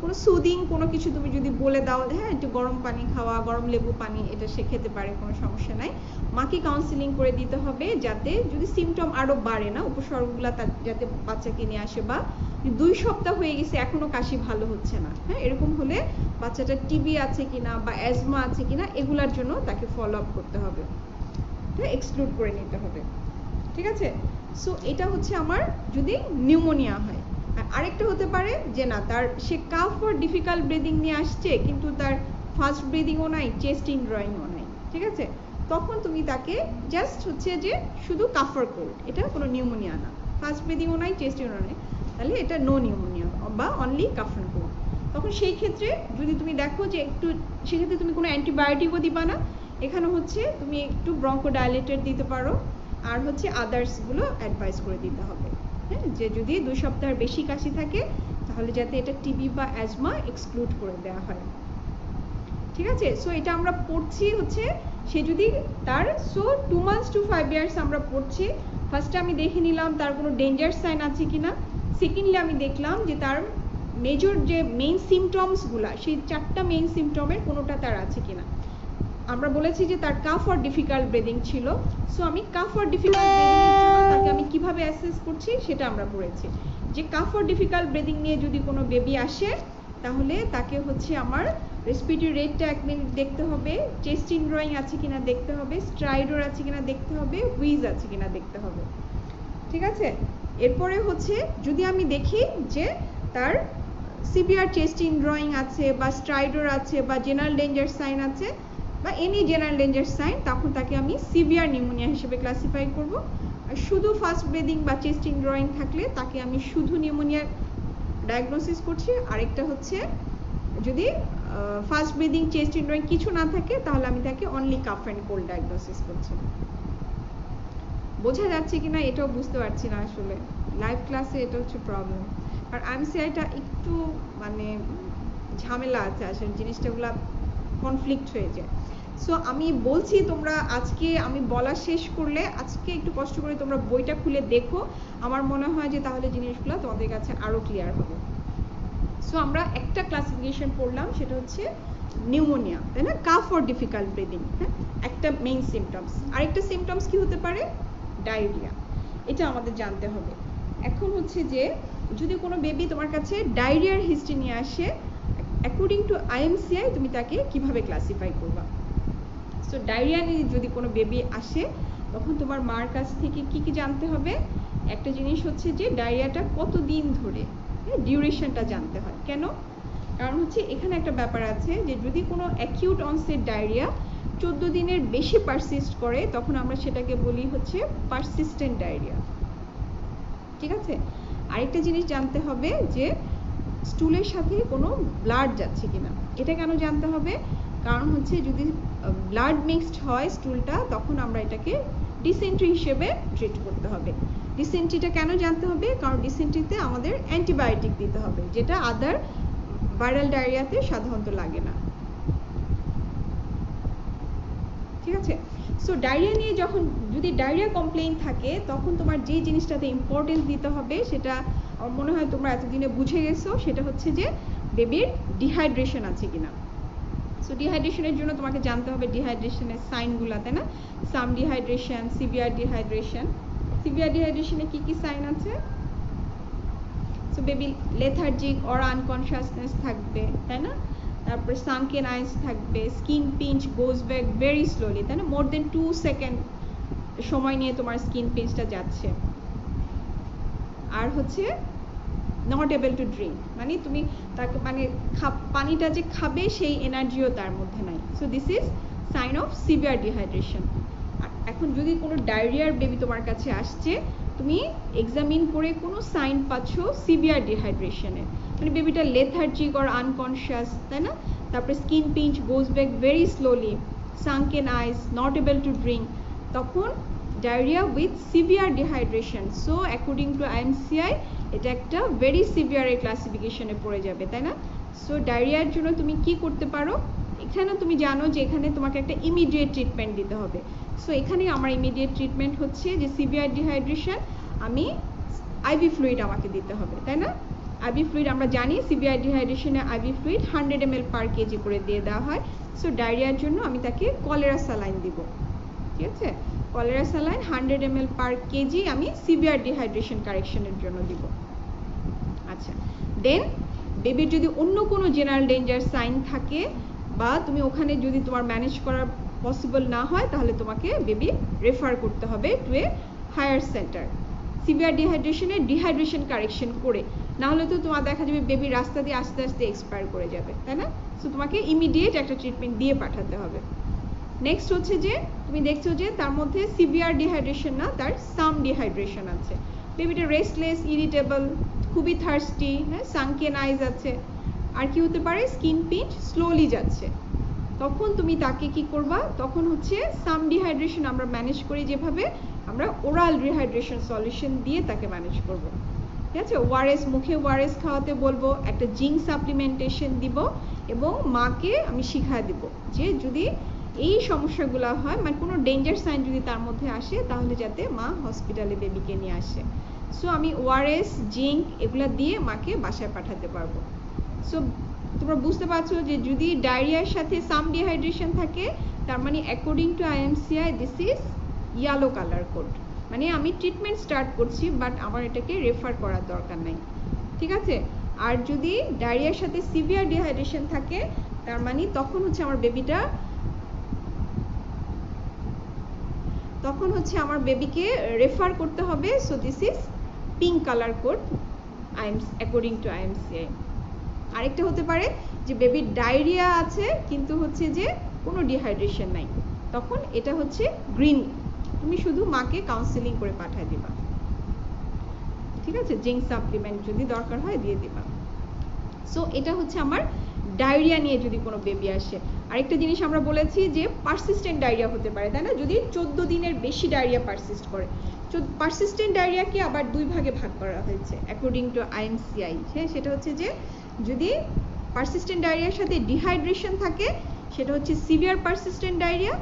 কোনো সুদিং কোনো কিছু তুমি যদি বলে দাও, হ্যাঁ একটু গরম পানি খাওয়া, গরম লেবু পানি, এটা সে খেতে পারে, কোনো সমস্যা নাই। মাকে কাউন্সিলিং করে দিতে হবে যাতে যদি সিমটম আরো বাড়ে না, উপসর্গগুলো যাতে বাচ্চাকে নিয়ে আসে, বা 2 সপ্তাহ হয়ে গেছে এখনো কাশি ভালো হচ্ছে না, হ্যাঁ এরকম হলে বাচ্চাটার টিবি আছে কিনা বা অ্যাজমা আছে কিনা এগুলার জন্য তাকে ফলো আপ করতে হবে, হ্যাঁ এক্সক্লুড করে নিতে হবে, ঠিক আছে? সো এটা হচ্ছে আমার যদি নিউমোনিয়া হয়। আরেকটা হতে পারে যে না তার সে কাফ ফর ডিফিকাল্ট ব্রিদিং নিয়ে আসছে কিন্তু তার ফাস্ট ব্রিদিংও নাই, চেস্ট ইনড্রয়িংও নাই, ঠিক আছে? তখন তুমি তাকে জাস্ট হচ্ছে যে শুধু কাফার কোল্ড, এটা কোনো নিউমোনিয়া না, ফাস্ট ব্রিদিংও নাই, চেস্ট ইনড্রয়িংও নাই, তাহলে এটা নো নিউমোনিয়া বা অনলি কাফার কোল্ড। তখন সেই ক্ষেত্রে যদি তুমি দেখো যে একটু, সেক্ষেত্রে তুমি কোনো অ্যান্টিবায়োটিকও দিবা না, এখানে হচ্ছে তুমি একটু ব্রঙ্কোডাইলেটর দিতে পারো, আর হচ্ছে আদার্সগুলো অ্যাডভাইস করে দিতে হবে, হ্যাঁ যে যদি 2 সপ্তাহের বেশি কাশি থাকে তাহলে যাতে এটা টিবি বা অ্যাজমা এক্সক্লুড করে দেওয়া হয়, ঠিক আছে? সো এটা আমরা পড়ছি হচ্ছে সে যদি তার 2 months to 5 years আমরা পড়ছি। ফার্স্টে আমি দেখে নিলাম তার কোনো ডেঞ্জার সাইন আছে কিনা, সেকেন্ডলি আমি দেখলাম যে তার মেজর যে মেইন সিমটমসগুলো, সেই 4টা মেইন সিমটমের কোনোটা তার আছে কিনা। আমরা বলেছি যে তার কাফ অর ডিফিকাল্ট ব্রিদিং ছিল, সো আমি কাফ অর ডিফিকাল্ট ব্রিদিং এর জন্য তাকে আমি কিভাবে অ্যাসেস করছি সেটা আমরা পড়েছি, যে কাফ অর ডিফিকাল্ট ব্রিদিং নিয়ে যদি কোনো বেবি আসে তাহলে তাকে হচ্ছে আমার রেসপিরেটরি রেটটা 1 মিনিট দেখতে হবে, চেস্ট ইনড্রয়িং আছে কিনা দেখতে হবে, স্ট্রাইডর আছে কিনা দেখতে হবে, হুইজ আছে কিনা দেখতে হবে, ঠিক আছে? এরপরে হচ্ছে যদি আমি দেখি যে তার সিভিয়ার চেস্ট ইনড্রয়িং আছে বা স্ট্রাইডর আছে বা জেনারেল ডেঞ্জার সাইন আছে বা এনি জেনারেল ডেঞ্জার সাইন, তখন তাকে আমি সিভিয়ার নিউমোনিয়া হিসেবে ক্লাসিফাই করব। আর শুধু ফাস্ট ব্রিদিং বা চেস্ট ইনড্রয়িং থাকলে তাকে আমি শুধু নিউমোনিয়ার ডায়াগনোসিস করছি। আরেকটা হচ্ছে যদি ফাস্ট ব্রিদিং চেস্ট ইনড্রয়িং কিছু না থাকে তাহলে আমি তাকে only calf and cold diagnosis করছি। বোঝা যাচ্ছে কিনা এটাও বুঝতে পারছি না আসলে, লাইভ ক্লাসে এটা হচ্ছে প্রবলেম। আর আইএমসিআইটা একটু মানে ঝামেলা আছে আসলে, জিনিসটাগুলো কনফ্লিক্ট হয়ে যায়। সো আমি বলছি তোমরা আজকে আমি বলা শেষ করলে আজকে একটু কষ্ট করে তোমরা বইটা খুলে দেখো, আমার মনে হয় যে তাহলে জিনিসগুলো তোমাদের কাছে আরো ক্লিয়ার হবে। সো আমরা একটা ক্লাসিফিকেশন পড়লাম, সেটা হচ্ছে নিউমোনিয়া, তাই না? কাফ অর ডিফিকাল্ট ব্রিদিং, হ্যাঁ একটা মেইন সিমটমস। আরেকটা সিমটমস কি হতে পারে? ডায়রিয়া, এটা আমাদের জানতে হবে। এখন হচ্ছে যে যদি কোনো বেবি তোমার কাছে ডায়রিয়ার হিস্ট্রি নিয়ে আসে, অ্যাকর্ডিং টু আইএমসিআই তুমি তাকে কিভাবে ক্লাসিফাই করবা। সো ডায়রিয়া নিয়ে যদি কোনো বেবি আসে তখন তোমার মার কাছ থেকে কি কি জানতে হবে। একটা জিনিস হচ্ছে যে ডায়রিয়াটা কতদিন ধরে, ডিউরেশনটা জানতে হয়। কেন? কারণ হচ্ছে এখানে একটা ব্যাপার আছে যে যদি কোনো অ্যাকিউট অনসেট ডায়রিয়া 14 দিনের বেশি পারসিস্ট করে তখন আমরা সেটাকে বলি হচ্ছে পারসিস্টেন্ট ডায়রিয়া। ঠিক আছে, আরেকটা জিনিস জানতে হবে যে স্টুলের সাথে কোনো ব্লাড যাচ্ছে কিনা। এটা কেন জানতে হবে? কারণ হচ্ছে যদি ব্লাড মিক্সড হয় স্টুলটা তখন আমরা এটাকে ডিসেন্ট্রি হিসেবে ট্রিট করতে হবে। ডিসেন্ট্রিটা কেন জানতে হবে? কারণ ডিসেন্ট্রিতে আমাদের অ্যান্টিবায়োটিক দিতে হবে, যেটা আদার ভাইরাল ডায়রিয়াতে সাধারণত লাগে না। ঠিক আছে, সো ডায়রিয়া নিয়ে যখন যদি ডায়রিয়া কমপ্লেইন থাকে তখন তোমার যে জিনিসটাতে ইম্পর্টেন্স দিতে হবে সেটা আমার মনে হয় তোমরা এতদিনে বুঝে গেছো, সেটা হচ্ছে যে বেবির ডিহাইড্রেশন আছে কিনা। সো ডিহাইড্রেশনের জন্য তোমাকে জানতে হবে ডিহাইড্রেশনের সাইনগুলো, তাই না? সাম ডিহাইড্রেশন, সিভিয়ার ডিহাইড্রেশন। সিভিয়ার ডিহাইড্রেশনে কি কি সাইন আছে? সো বেবি লেথার্জিক অর আনকনশাসনেস থাকবে, তাই না? তারপর সানকেন আইস থাকবে, skin pinch goes back very slowly, তাই না? মোর দেন 2 সেকেন্ড সময় নিয়ে তোমার স্কিন পিঞ্চটা যাচ্ছে। আর হচ্ছে নট এবল টু ড্রিঙ্ক, মানে তুমি তাকে মানে পানিটা যে খাবে সেই এনার্জিও তার মধ্যে নাই। So this is sign of severe dehydration. এখন যদি কোনো ডায়রিয়ার বেবি তোমার কাছে আসছে, তুমি এক্সামিন করে কোনো সাইন পাচ্ছ সিভিয়ার ডিহাইড্রেশনের, মানে বেবিটা লেথার্জিক অর আনকনশিয়াস, তাই না? তারপরে skin pinch goes back very slowly, sunken eyes, not able to drink, তখন diarrhoea with severe dehydration. So according to IMCI এটা একটা ভেরি সিভিয়ারের ক্লাসিফিকেশনে পড়ে যাবে, তাই না? সো ডায়রিয়ার জন্য তুমি কি করতে পারো? এখানে তুমি জানো যে এখানে তোমাকে একটা ইমিডিয়েট ট্রিটমেন্ট দিতে হবে। সো এখানে আমার ইমিডিয়েট ট্রিটমেন্ট হচ্ছে যে সিভিয়ার ডিহাইড্রেশন, আমি আইভি ফ্লুইড আমাকে দিতে হবে, তাই না? আইভি ফ্লুইড আমরা জানি সিভিয়ার ডিহাইড্রেশনে আইভি ফ্লুইড 100 ml পার কেজি করে দিয়ে দেওয়া হয়। সো ডায়রিয়ার জন্য আমি তাকে কলেরা স্যালাইন দিব। ঠিক আছে, কলেরা স্যালাইন 100 ml পার কেজি আমি সিভিয়ার ডিহাইড্রেশন কারেকশনের জন্য দিব। আচ্ছা, দেন বেবির যদি অন্য কোনো জেনারেল ডেঞ্জার সাইন থাকে বা তুমি ওখানে যদি তোমার ম্যানেজ করা পসিবল না হয় তাহলে তোমাকে বেবি রেফার করতে হবে to a higher centre severe ডিহাইড্রেশনে ডিহাইড্রেশন কারেকশন করে, না হলে তো তোমার দেখা যাবে বেবি রাস্তা দিয়ে আস্তে আস্তে এক্সপায়ার করে যাবে, তাই না? সো তোমাকে ইমিডিয়েট একটা ট্রিটমেন্ট দিয়ে পাঠাতে হবে। নেক্সট হচ্ছে যে তুমি দেখছো যে তার মধ্যে সিভিয়ার ডিহাইড্রেশন না, তার সাম ডিহাইড্রেশন আছে। বেবিটা রেস্টলেস, ইরিটেবল, খুবই থার্স্টি, হ্যাঁ, সানকেন আইজ আছে, আর কি হতে পারে স্কিন পিঞ্চ স্লোলি যাচ্ছে। তখন তুমি তাকে কি করবা? তখন হচ্ছে সাম ডিহাইড্রেশন আমরা ম্যানেজ করি যেভাবে, আমরা ওরাল রিহাইড্রেশন সলিউশন দিয়ে তাকে ম্যানেজ করব। ঠিক আছে, ওআরএস, মুখে ওআরএস খাওয়াতে বলবো, একটা জিঙ্ক সাপ্লিমেন্টেশন দিব এবং মাকে আমি শিখায় দিব যে যদি এই সমস্যাগুলো হয়, মানে কোনো ডেঞ্জার সাইন যদি তার মধ্যে আসে তাহলে যাতে মা হসপিটালে বেবিকে নিয়ে আসে। সো আমি ওআরএস, জিঙ্ক এগুলো দিয়ে মাকে বাসায় পাঠাতে পারবো। সো তোমরা বুঝতে পারছো যে যদি ডায়রিয়ার সাথে সাম ডিহাইড্রেশন থাকে তার মানে according to IMCI this is yellow colour code, মানে আমি ট্রিটমেন্ট স্টার্ট করছি বাট আমার এটাকে রেফার করার দরকার নাই। ঠিক আছে, আর যদি ডায়রিয়ার সাথে সিভিয়ার ডিহাইড্রেশন থাকে তার মানে তখন হচ্ছে আমার বেবিকে রেফার করতে হবে। So this is pink colour code according to IMCI. আরেকটা হতে পারে যে বেবির ডায়রিয়া আছে কিন্তু হচ্ছে যে কোনো ডিহাইড্রেশন নাই, তখন এটা হচ্ছে গ্রিন, তুমি শুধু মাকে কাউন্সেলিং করে পাঠিয়ে দিবা। ঠিক আছে, জিঙ্ক সাপ্লিমেন্ট যদি দরকার হয় দিয়ে দিবা। সো এটা হচ্ছে আমার ডায়রিয়া নিয়ে যদি কোনো বেবি আসে। আরেকটা জিনিস আমরা বলেছি যে পারসিস্টেন্ট ডায়রিয়া হতে পারে, তাই না? যদি 14 দিনের বেশি ডায়রিয়া পারসিস্ট করে। পারসিস্টেন্ট ডায়রিয়াকে আবার দুই ভাগে ভাগ করা হয়েছে অ্যাকর্ডিং টু আইএমসিআই। হ্যাঁ, সেটা হচ্ছে যে যদি পারসিস্টেন্ট ডায়রিয়ার সাথে ডিহাইড্রেশন থাকে সেটা হচ্ছে সিভিয়ার পারসিস্টেন্ট ডায়রিয়া,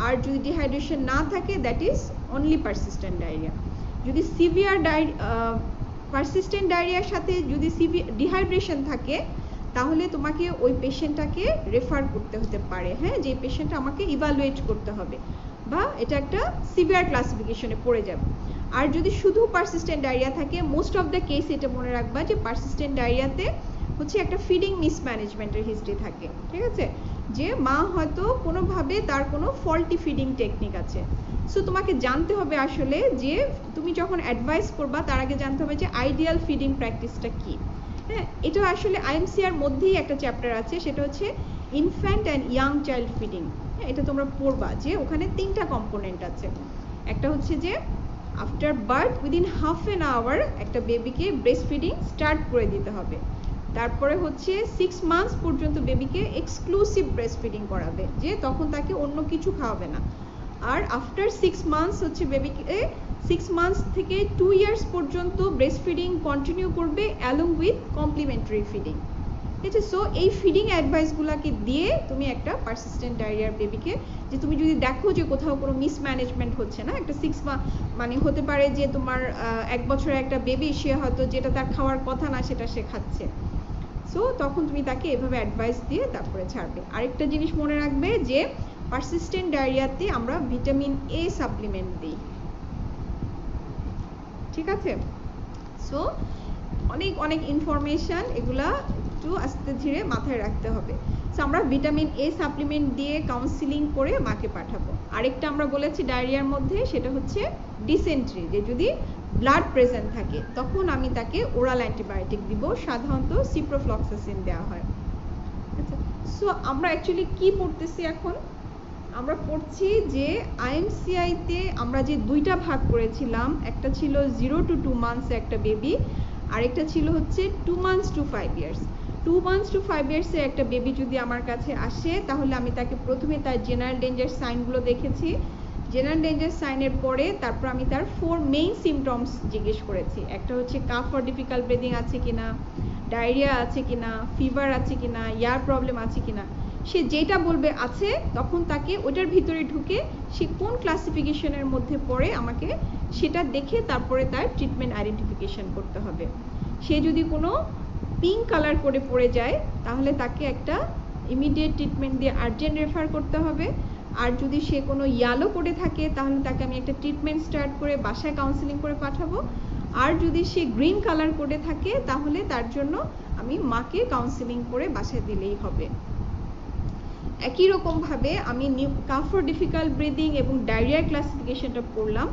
আর যদি ডিহাইড্রেশন না থাকে that is only persistent diarrhoea. যদি সিভিয়ার পারসিস্টেন্ট ডায়রিয়ার সাথে যদি ডিহাইড্রেশন থাকে তাহলে তোমাকে ওই পেশেন্টটাকে রেফার করতে হতে পারে, হ্যাঁ, যে পেশেন্টটা আমাকে ইভালুয়েট করতে হবে বা এটা একটা সিভিয়ার ক্লাসিফিকেশনে পড়ে যাবে। আর যদি শুধু পারসিস্টেন্ট ডায়রিয়া থাকে, মোস্ট অফ দ্য কেস এটা মনে রাখবা যে পারসিস্টেন্ট ডায়রিয়াতে হচ্ছে একটা ফিডিং মিসম্যানেজমেন্টের হিস্ট্রি থাকে, ঠিক আছে, যে মা হয়তো কোনোভাবে তার কোনো ফল্টি ফিডিং টেকনিক আছে। সো তোমাকে জানতে হবে আসলে যে তুমি যখন অ্যাডভাইস করবা তার আগে জানতে হবে যে আইডিয়াল ফিডিং প্র্যাকটিসটা কি। হ্যাঁ, এটা আসলে আইএমসিআর মধ্যেই একটা চ্যাপ্টার আছে, সেটা হচ্ছে infant and young child feeding. এটা তোমরা পড়বা যে ওখানে 3টা কম্পোনেন্ট আছে। একটা হচ্ছে যে after birth within half an hour একটা বেবিকে ব্রেস্ট ফিডিং স্টার্ট করে দিতে হবে। তারপরে হচ্ছে 6 মান্থস পর্যন্ত বেবিকে এক্সক্লুসিভ ব্রেস্ট ফিডিং করাবে, যে তখন তাকে অন্য কিছু খাওয়াবে না। আর আফটার 6 মান্থস হচ্ছে বেবিকে 6 মান্থস থেকে 2 ইয়ার্স পর্যন্ত ব্রেস্ট ফিডিং কন্টিনিউ করবে অ্যালং উইথ কমপ্লিমেন্টারি ফিডিং। ঠিক আছে, সো এই ফিডিং অ্যাডভাইসগুলোকে দিয়ে তুমি একটা পারসিস্টেন্ট ডায়রিয়ার বেবিকে, যে তুমি যদি দেখো যে কোথাও কোনো মিসম্যানেজমেন্ট হচ্ছে না, একটা 6 মান্থ মানে হতে পারে যে তোমার 1 বছরের একটা বেবি, সে হয়তো যেটা তার খাওয়ার কথা না সেটা সে খাচ্ছে, সো তখন তুমি তাকে এভাবে অ্যাডভাইস দিয়ে তারপরে ছাড়বে। আরেকটা জিনিস মনে রাখবে যে পারসিস্টেন্ট ডায়রিয়াতে আমরা ভিটামিন এ সাপ্লিমেন্ট দিই, ঠিক আছে। সো অনেক অনেক ইনফরমেশন, এগুলা একটু আস্তে ধীরে মাথায় রাখতে হবে। সো আমরা ভিটামিন এ সাপ্লিমেন্ট দিয়ে কাউন্সিলিং করে মাকে পাঠাবো। আরেকটা আমরা বলেছি ডায়রিয়ার মধ্যে, সেটা হচ্ছে ডিসেন্ট্রি, যে যদি ব্লাড প্রেজেন্ট থাকে তখন আমি তাকে ওরাল অ্যান্টিবায়োটিক দিব, সাধারণত সিপ্রোফ্লক্সাসিন দেওয়া হয়। আচ্ছা, সো আমরা অ্যাকচুয়ালি কি পড়তেছি এখন? আমরা পড়ছি যে আইএমসিআইতে আমরা যে 2টা ভাগ করেছিলাম, একটা ছিল 0 to 2 months একটা বেবি, আরেকটা ছিল হচ্ছে 2 months to 5 years। 2 months to 5 years এর একটা বেবি যদি আমার কাছে আসে, তাহলে আমি তাকে প্রথমে তার জেনারেল ডেঞ্জার সাইনগুলো দেখেছি। জেনারেল ডেঞ্জার সাইনের পরে তারপর আমি তার 4 মেইন সিমটমস জিজ্ঞেস করেছি। একটা হচ্ছে কাফ অর ডিফিকাল্ট ব্রিদিং আছে কিনা, ডায়রিয়া আছে কিনা, ফিভার আছে কিনা, ইয়ার প্রবলেম আছে কিনা। সে যেটা বলবে আছে, তখন তাকে ওটার ভিতরে ঢুকে সে কোন ক্লাসিফিকেশনের মধ্যে পড়ে আমাকে সেটা দেখে তারপরে তার ট্রিটমেন্ট আইডেন্টিফিকেশন করতে হবে। সে যদি কোনো পিঙ্ক কালার করে পড়ে যায়, তাহলে তাকে একটা ইমিডিয়েট ট্রিটমেন্ট দিয়ে আর্জেন্ট রেফার করতে হবে। আর যদি সে কোনো ইয়েলো করে থাকে, তাহলে তাকে আমি একটা ট্রিটমেন্ট স্টার্ট করে বাসায় কাউন্সিলিং করে পাঠাবো। আর যদি সে গ্রিন কালার করে থাকে, তাহলে তার জন্য আমি মাকে কাউন্সিলিং করে বাসায় দিলেই হবে। একই রকমভাবে আমি কাফ অর ডিফিকাল্ট ব্রিদিং এবং ডায়রিয়ার ক্লাসিফিকেশনটা পড়লাম।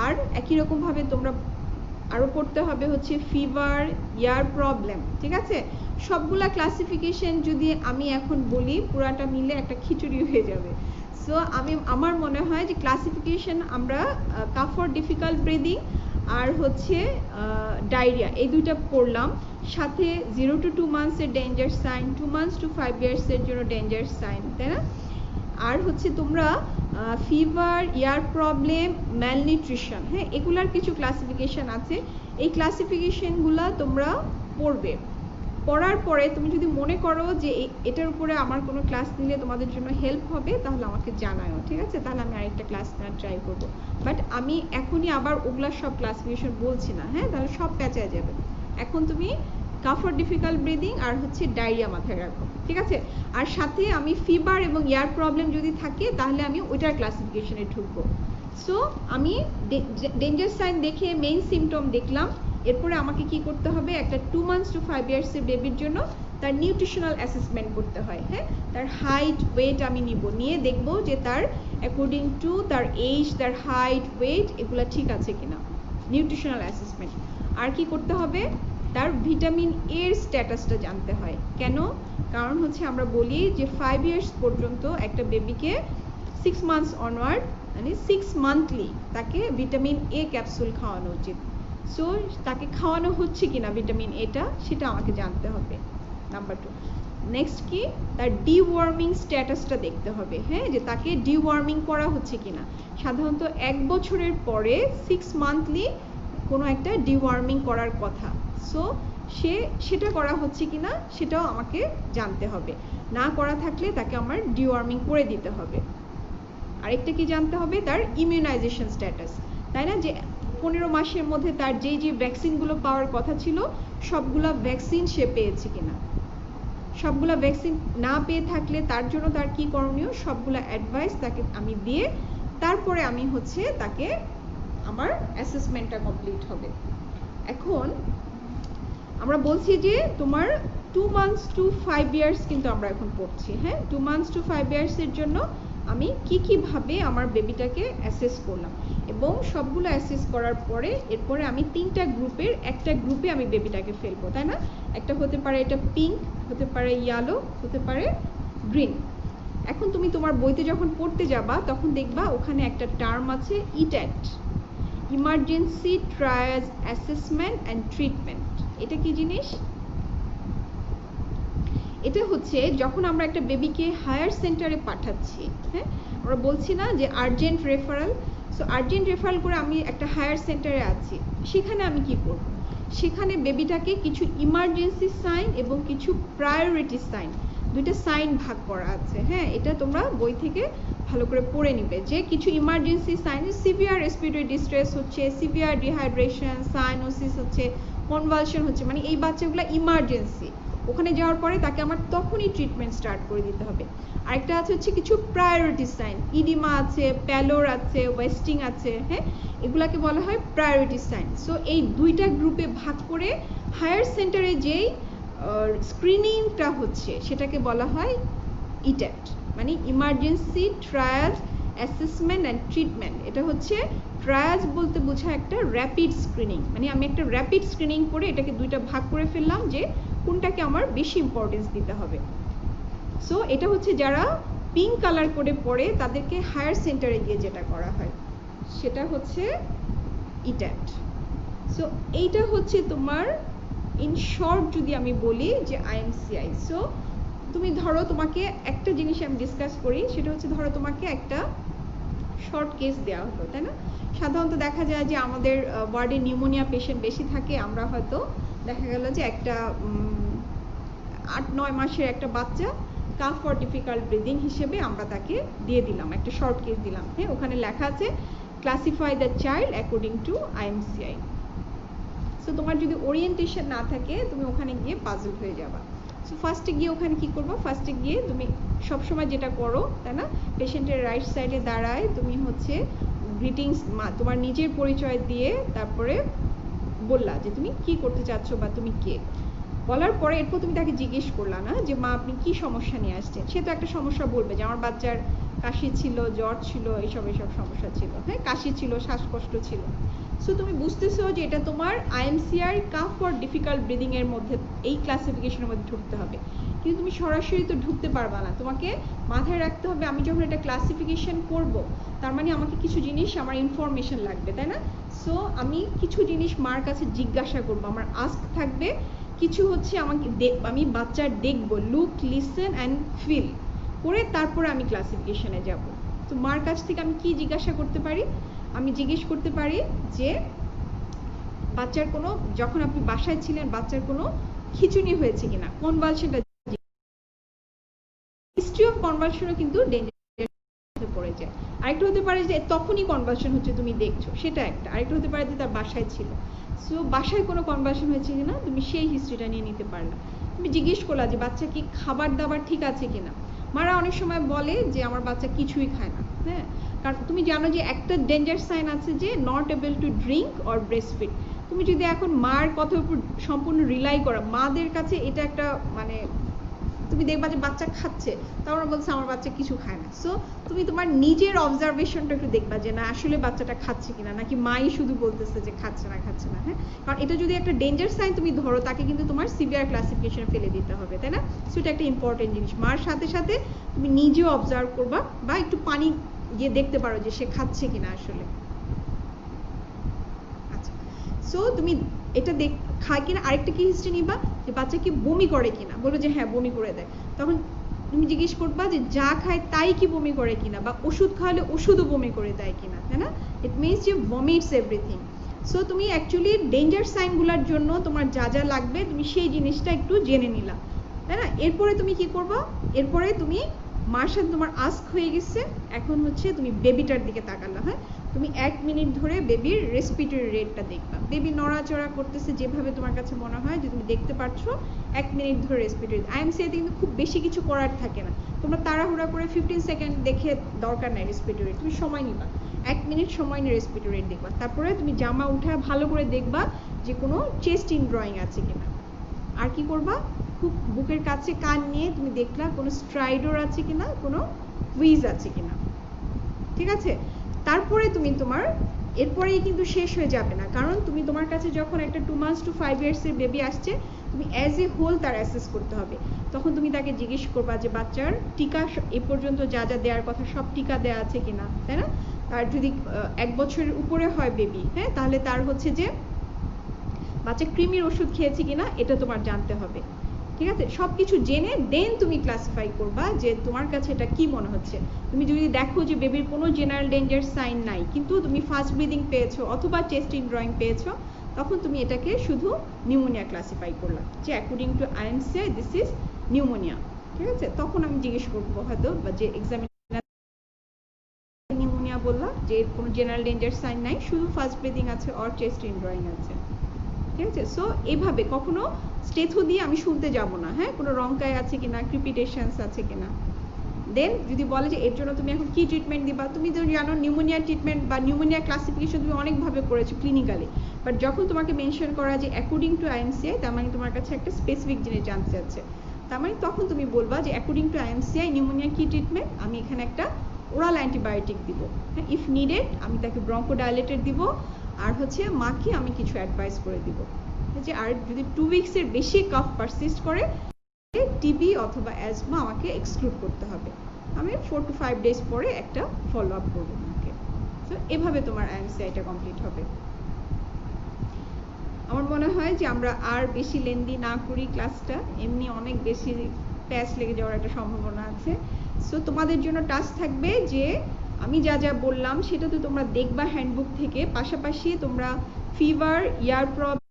আর একই রকমভাবে তোমরা আরও পড়তে হবে হচ্ছে ফিভার, ইয়ার প্রবলেম, ঠিক আছে। সবগুলা ক্লাসিফিকেশন যদি আমি এখন বলি, পুরাটা মিলে একটা খিচুড়ি হয়ে যাবে। সো আমার মনে হয় যে ক্লাসিফিকেশন আমরা কাফ অর ডিফিকাল্ট ব্রিদিং আর হচ্ছে ডায়রিয়া, এই 2টা পড়লাম। সাথে 0 to 2 months এর danger sign, 2 months to 5 years এর জন্য ডেঞ্জার সাইন, তাই না। আর হচ্ছে তোমরা ফিভার, ইয়ার প্রবলেম, ম্যালনিউট্রিশন, হ্যাঁ, এগুলার কিছু ক্লাসিফিকেশন আছে। এই ক্লাসিফিকেশনগুলো তোমরা পড়বে। পড়ার পরে তুমি যদি মনে করো যে এটার উপরে আমার কোনো ক্লাস নিলে তোমাদের জন্য হেল্প হবে, তাহলে আমাকে জানাও, ঠিক আছে। তাহলে আমি আরেকটা ক্লাস নেওয়ার ট্রাই করবো। বাট আমি এখনই আবার ওগুলার সব ক্লাসিফিকেশন বলছি না, হ্যাঁ, তাহলে সব প্যাঁচায় যাবে। এখন তুমি কাফ অর ডিফিকাল্ট ব্রিদিং আর হচ্ছে ডায়রিয়া মাথায় রাখো, ঠিক আছে। আর সাথে আমি ফিভার এবং ইয়ার প্রবলেম যদি থাকে, তাহলে আমি ওইটার ক্লাসিফিকেশনে ঢুকবো। সো আমি ডেঞ্জার সাইন দেখে মেইন সিমটম দেখলাম, এরপরে আমাকে কি করতে হবে, একটা 2 months to 5 years এর বেবির জন্য তার নিউট্রিশনাল অ্যাসেসমেন্ট করতে হয়। হ্যাঁ, তার হাইট, ওয়েট আমি নিয়ে দেখবো যে তার অ্যাকর্ডিং টু তার এজ, তার হাইট, ওয়েট এগুলো ঠিক আছে কিনা, নিউট্রিশনাল অ্যাসেসমেন্ট। আর কি করতে হবে, তার ভিটামিন এর স্ট্যাটাসটা জানতে হয়। কেন? কারণ হচ্ছে আমরা বলি যে 5 years পর্যন্ত একটা বেবিকে 6 months অনওয়ার্ড মানে 6 monthly তাকে ভিটামিন এ ক্যাপসুল খাওয়ানো উচিত। সো তাকে খাওয়ানো হচ্ছে কিনা ভিটামিন এটা, সেটা আমাকে জানতে হবে। নাম্বার 2, নেক্সট কি, তার ডিওয়ার্মিং স্ট্যাটাসটা দেখতে হবে। হ্যাঁ, যে তাকে ডিওয়ার্মিং করা হচ্ছে কিনা। সাধারণত 1 বছরের পরে 6 monthly কোনো একটা ডিওয়ার্মিং করার কথা। সো সেটা করা হচ্ছে কিনা সেটাও আমাকে জানতে হবে। না করা থাকলে তাকে আমার ডিওয়ার্মিং করে দিতে হবে। আরেকটা কি জানতে হবে, তার ইমিউনাইজেশন স্ট্যাটাস, তাই না, যে 15 মাসের মধ্যে তার যে ভ্যাকসিনগুলো পাওয়ার কথা ছিল সবগুলা ভ্যাকসিন সে পেয়েছে কিনা। সবগুলা ভ্যাকসিন না পেয়ে থাকলে তার জন্য তার কি করণীয়, সবগুলা অ্যাডভাইস তাকে আমি দিয়ে তারপরে আমি হচ্ছে তাকে আমার অ্যাসেসমেন্টটা কমপ্লিট হবে। এখন আমরা বলছি যে তোমার 2 months to 5 years কিন্তু আমরা এখন পড়ছি, হ্যাঁ 2 months to 5 years এর জন্য আমি কিভাবে আমার বেবিটাকে অ্যাসেস করলাম, এবং সবগুলো অ্যাসেস করার পরে এরপরে আমি 3টা গ্রুপের একটা গ্রুপে আমি বেবিটাকে ফেলবো, তাই না? একটা হতে পারে এটা পিঙ্ক, হতে পারে ইয়েলো, হতে পারে গ্রিন। এখন তুমি তোমার বইতে যখন পড়তে যাবা তখন দেখবা ওখানে একটা টার্ম আছে ETAT, emergency triage assessment and treatment. এটা কি জিনিস? এটা হচ্ছে যখন আমরা একটা বেবিকে হায়ার সেন্টারে পাঠাচ্ছি, হ্যাঁ আমরা বলছি না যে urgent referral, so urgent referral করে আমি একটা হায়ার সেন্টারে আছি, সেখানে আমি কি করব? সেখানে বেবিটাকে কিছু ইমার্জেন্সি সাইন এবং কিছু প্রায়োরিটি সাইন, দুইটা সাইন ভাগ করা আছে, হ্যাঁ এটা তোমরা বই থেকে ভালো করে পড়ে নিবে যে কিছু emergency sign, severe respiratory distress হচ্ছে, সিভিয়ার ডিহাইড্রেশন, সাইনোসিস হচ্ছে, কনভালশন হচ্ছে, মানে এই বাচ্চাগুলো ইমার্জেন্সি, ওখানে যাওয়ার পরে তাকে আমার তখনই ট্রিটমেন্ট স্টার্ট করে দিতে হবে। আরেকটা আছে হচ্ছে কিছু প্রায়োরিটি সাইন, ইডিমা আছে, প্যালোর আছে, ওয়েস্টিং আছে, হ্যাঁ এগুলাকে বলা হয় প্রায়োরিটি সাইন। সো এই দুইটা গ্রুপে ভাগ করে হায়ার সেন্টারে যেই স্ক্রিনিংটা হচ্ছে সেটাকে বলা হয় ইট্যাট, মানে emergency trial assessment and treatment. এটা হচ্ছে ট্রায়াজ বলতে বোঝায় একটা র্যাপিড স্ক্রিনিং, মানে আমি একটা র্যাপিড স্ক্রিনিং করে এটাকে দুইটা ভাগ করে ফেললাম যে কোনটাকে আমার বেশি ইম্পর্টেন্স দিতে হবে। সো এটা হচ্ছে যারা পিঙ্ক কালার করে পড়ে তাদেরকে হায়ার সেন্টারে গিয়ে যেটা করা হয় সেটা হচ্ছে ইট্যাট। সো এইটা হচ্ছে তোমার ইন শর্ট যদি আমি বলি যে আইএমসিআই। সো তুমি ধরো তোমাকে একটা জিনিস আমি ডিসকাস করি, সেটা হচ্ছে ধরো তোমাকে একটা শর্ট কেস দেওয়া হলো, তাই না? সাধারণত দেখা যায় যে আমাদের ওয়ার্ডে নিউমোনিয়া পেশেন্ট বেশি থাকে, আমরা হয়তো দেখা গেল যে একটা 8-9 মাসের একটা বাচ্চা কাফ ফর ডিফিকাল্ট ব্রিদিং হিসেবে আমরা তাকে দিয়ে দিলাম, একটা শর্ট কেস দিলাম, হ্যাঁ ওখানে লেখা আছে classify the child according to IMCI. So তোমার যদি ওরিয়েন্টেশন না থাকে তুমি ওখানে গিয়ে পাজল হয়ে যাবা। সো ফার্স্টে গিয়ে ওখানে কি করবো, ফার্স্টে গিয়ে তুমি সবসময় যেটা করো তাই না, পেশেন্টের রাইট সাইডে দাঁড়ায় তুমি হচ্ছে গ্রিটিংস তোমার নিজের পরিচয় দিয়ে তারপরে বললা যে তুমি কি করতে চাচ্ছ বা তুমি কে, বলার পরে এরপর তুমি তাকে জিজ্ঞেস করলা না যে মা আপনি কি সমস্যা নিয়ে আসছেন, সে তো একটা সমস্যা বলবে যে আমার বাচ্চার কাশি ছিল, জ্বর ছিল, এইসব সমস্যা ছিল, হ্যাঁ কাশি ছিল, শ্বাসকষ্ট ছিল। সো তুমি বুঝতেছো যে এটা তোমার আইএমসিআর কাফ ফর ডিফিকাল্ট ব্রিদিং এর মধ্যে, এই ক্লাসিফিকেশনের মধ্যে ঢুকতে হবে, কিন্তু তুমি সরাসরি তো ঢুকতে পারবা না, তোমাকে মাথায় রাখতে হবে আমি যখন এটা ক্লাসিফিকেশন করব তার মানে আমাকে কিছু জিনিস আমার ইনফরমেশন লাগবে, তাই না? সো আমি কিছু জিনিস মার কাছে জিজ্ঞাসা করবো, আমার আস্ক থাকবে, কিছু হচ্ছে আমাকে আমি বাচ্চার দেখবো, লুক লিসেন অ্যান্ড ফিল করে তারপরে আমি ক্লাসিফিকেশনে যাব। তো মার কাছ থেকে আমি কি জিজ্ঞাসা করতে পারি, আমি জিজ্ঞেস করতে পারি যে বাচ্চার কোনো, যখন আপনি বাসায় ছিলেন বাচ্চার কোনো খিঁচুনি হয়েছে কিনা, কনভালশনটা, হিস্ট্রি অফ কনভালশনও কিন্তু ডেঞ্জার পড়ে যায়। আরেকটা হতে পারে যে তখনই কনভালশন হচ্ছে তুমি দেখছো, সেটা একটা। আরেকটা হতে পারে যে তার বাসায় ছিল, সো বাসায় কোনো কনভালশন হয়েছে কিনা তুমি সেই হিস্ট্রিটা নিয়ে নিতে পারলা। তুমি জিজ্ঞেস করলা যে বাচ্চা কি খাবার দাবার ঠিক আছে কিনা। মারা অনেক সময় বলে যে আমার বাচ্চা কিছুই খায় না, হ্যাঁ কারণ তুমি জানো যে একটা ডেঞ্জার সাইন আছে যে not able to drink or breast feed. তুমি যদি এখন মার কথার উপর সম্পূর্ণ রিলাই করো, মাদের কাছে এটা একটা মানে তুমি দেখবা যে বাচ্চা খাচ্ছে তারপর বলছে আমার বাচ্চা কিছু খায় না। সো তুমি তোমার নিজের অবজারভেশনটা একটু দেখবা যে না আসলে বাচ্চাটা খাচ্ছে কিনা, নাকি মাই শুধু বলতেছে যে খাচ্ছে না, হ্যাঁ কারণ এটা যদি একটা ডেঞ্জার সাইন তুমি ধরো তাকে কিন্তু তোমার সিভিয়ার ক্লাসিফিকেশনে ফেলে দিতে হবে, তাই না? সো এটা একটা ইম্পর্টেন্ট জিনিস। মার সাথে সাথে তুমি নিজেও অবজার্ভ করবা বা একটু পানি গিয়ে দেখতে পারো যে সে খাচ্ছে কিনা আসলে। আচ্ছা, সো তুমি এটা খায় কিনা, আরেকটা কি হিস্ট্রি নিবা যে বাচ্চা কি বমি করে কিনা, বলবে যে হ্যাঁ বমি করে দেয়, তখন তুমি জিজ্ঞেস করবা যে যা খায় তাই কি বমি করে কিনা, বা ওষুধ খাওয়ালে ওষুধও বমি করে দেয় কিনা, তাই না? ইট মিনস যে ভমিটস এভরিথিং। সো তুমি অ্যাকচুয়ালি ডেঞ্জার সাইনগুলোর জন্য তোমার যা যা লাগবে তুমি সেই জিনিসটা একটু জেনে নিলা, তাই না? এরপরে তুমি কি করবা, এরপরে তুমি মার সাথে তোমার আস্ক হয়ে গেছে, এখন হচ্ছে তুমি বেবিটার দিকে তাকালা, হ্যাঁ তুমি 1 মিনিট ধরে বেবির রেসপিরেটরি রেটটা দেখবা, বেবি নড়াচড়া করতেছে যেভাবে তোমার কাছে মনে হয় যে তুমি দেখতে পাচ্ছো, 1 মিনিট ধরে রেসপিরেটরি। আইএমসিআইতে কিন্তু খুব বেশি কিছু করার থাকে না, তোমরা তাড়াহুড়া করে 15 সেকেন্ড দেখে দরকার নাই রেসপিরেটরি, তুমি সময় নিবা, 1 মিনিট সময় নিয়ে রেসপিরেটরি রেট দেখবা, তারপরে তুমি জামা উঠা ভালো করে দেখবা যে কোনো চেস্ট ইন ড্রয়িং আছে কিনা। আর কি করবা, খুব বুকের কাছে কান নিয়ে তুমি দেখলা কোনো স্ট্রাইডর আছে কিনা, কোনো উইজ আছে কিনা, ঠিক আছে? তারপরে তুমি তোমার এরপরেই কিন্তু শেষ হয়ে যাবে না, কারণ তুমি তোমার কাছে যখন একটা 2 months to 5 years এর বেবি আসছে, তুমি অ্যাজ এ হোল তার অ্যাসেস করতে হবে। তখন তুমি তাকে জিজ্ঞেস করবা যে বাচ্চার টিকা এ পর্যন্ত যা যা দেওয়ার কথা সব টিকা দেওয়া আছে কিনা, তাই না? আর যদি 1 বছরের উপরে হয় বেবি, হ্যাঁ, তাহলে তার হচ্ছে যে বাচ্চা কৃমির ওষুধ খেয়েছে কিনা এটা তোমার জানতে হবে, ঠিক আছে? সবকিছু জেনে দেন তুমি ক্লাসিফাই করবা যে তোমার কাছে এটা কি মনে হচ্ছে। তুমি যদি দেখো যে বেবির কোনো জেনারেল ডেঞ্জার সাইন নাই, কিন্তু তুমি ফাস্ট ব্রিদিং পেয়েছো অথবা চেস্ট ইনড্রয়িং পেয়েছো, তখন তুমি এটাকে শুধু নিউমোনিয়া ক্লাসিফাই করলা, যে according to IMCI this is pneumonia, ঠিক আছে? তখন আমি জিজ্ঞেস করবো হয়তো, বা যে এক্সামিনার নিউমোনিয়া বললা, যে কোনো জেনারেল ডেঞ্জার সাইন নাই, শুধু ফাস্ট ব্রিদিং আছে অর চেস্ট ইনড্রয়িং আছে, ঠিক আছে? সো এইভাবে কখনো স্টেথো দিয়ে আমি শুনতে যাব না, হ্যাঁ, কোনো রংকায় আছে কিনা, ক্রিপিটেশনস আছে কিনা। দেন যদি বলে যে এর জন্য তুমি এখন কি ট্রিটমেন্ট দিবা, তুমি তো জানো নিউমোনিয়া ট্রিটমেন্ট বা নিউমোনিয়া ক্লাসিফিকেশন তুমি অনেকভাবে করেছো ক্লিনিক্যালি, বাট যখন তোমাকে মেনশন করা যে অ্যাকর্ডিং টু আইএনসিআই, তার মানে তোমার কাছে একটা স্পেসিফিক জিনিস জানতে চাচ্ছে, তার মানে তখন তুমি বলবা যে অ্যাকর্ডিং টু আইএনসিআই নিউমোনিয়া কি ট্রিটমেন্ট, আমি এখানে একটা ওরাল অ্যান্টিবায়োটিক দিব, হ্যাঁ, ইফ নিডেড আমি তাকে ব্রঙ্কোডাইলেটর দিব, আর হচ্ছে মাকে আমি কিছু অ্যাডভাইস করে দিব যে, আর যদি 2 উইকসের বেশি কাফ পারসিস্ট করে টিবি অথবা অ্যাজমা আমাকে এক্সক্লুড করতে হবে, আমি 4 to 5 ডেজ পরে একটা ফলো আপ করবো তোমাকে। তো এভাবে তোমার আইএনসিআইটা কমপ্লিট হবে। আমার মনে হয় যে আমরা আর বেশি লেন্দি না করি ক্লাসটা, এমনি অনেক বেশি প্যাচ লেগে যাওয়ার একটা সম্ভাবনা আছে। সো তোমাদের জন্য টাস্ক থাকবে যে আমি যা যা বললাম সেটা তো তোমরা দেখবা হ্যান্ডবুক থেকে, পাশাপাশি তোমরা ফিভার, ইয়ার প্রবলেম,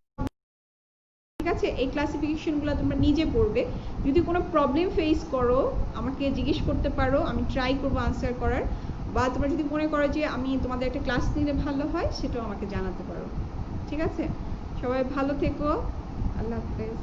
ঠিক আছে, এই ক্লাসিফিকেশনগুলো তোমরা নিজে পড়বে। যদি কোনো প্রবলেম ফেস করো আমাকে জিজ্ঞেস করতে পারো, আমি ট্রাই করবো আনসার করার, বা তোমরা যদি মনে করো যে আমি তোমাদের একটা ক্লাস নিলে ভালো হয়, সেটাও আমাকে জানাতে পারো, ঠিক আছে? সবাই ভালো থেকো, আল্লাহ হাফেজ।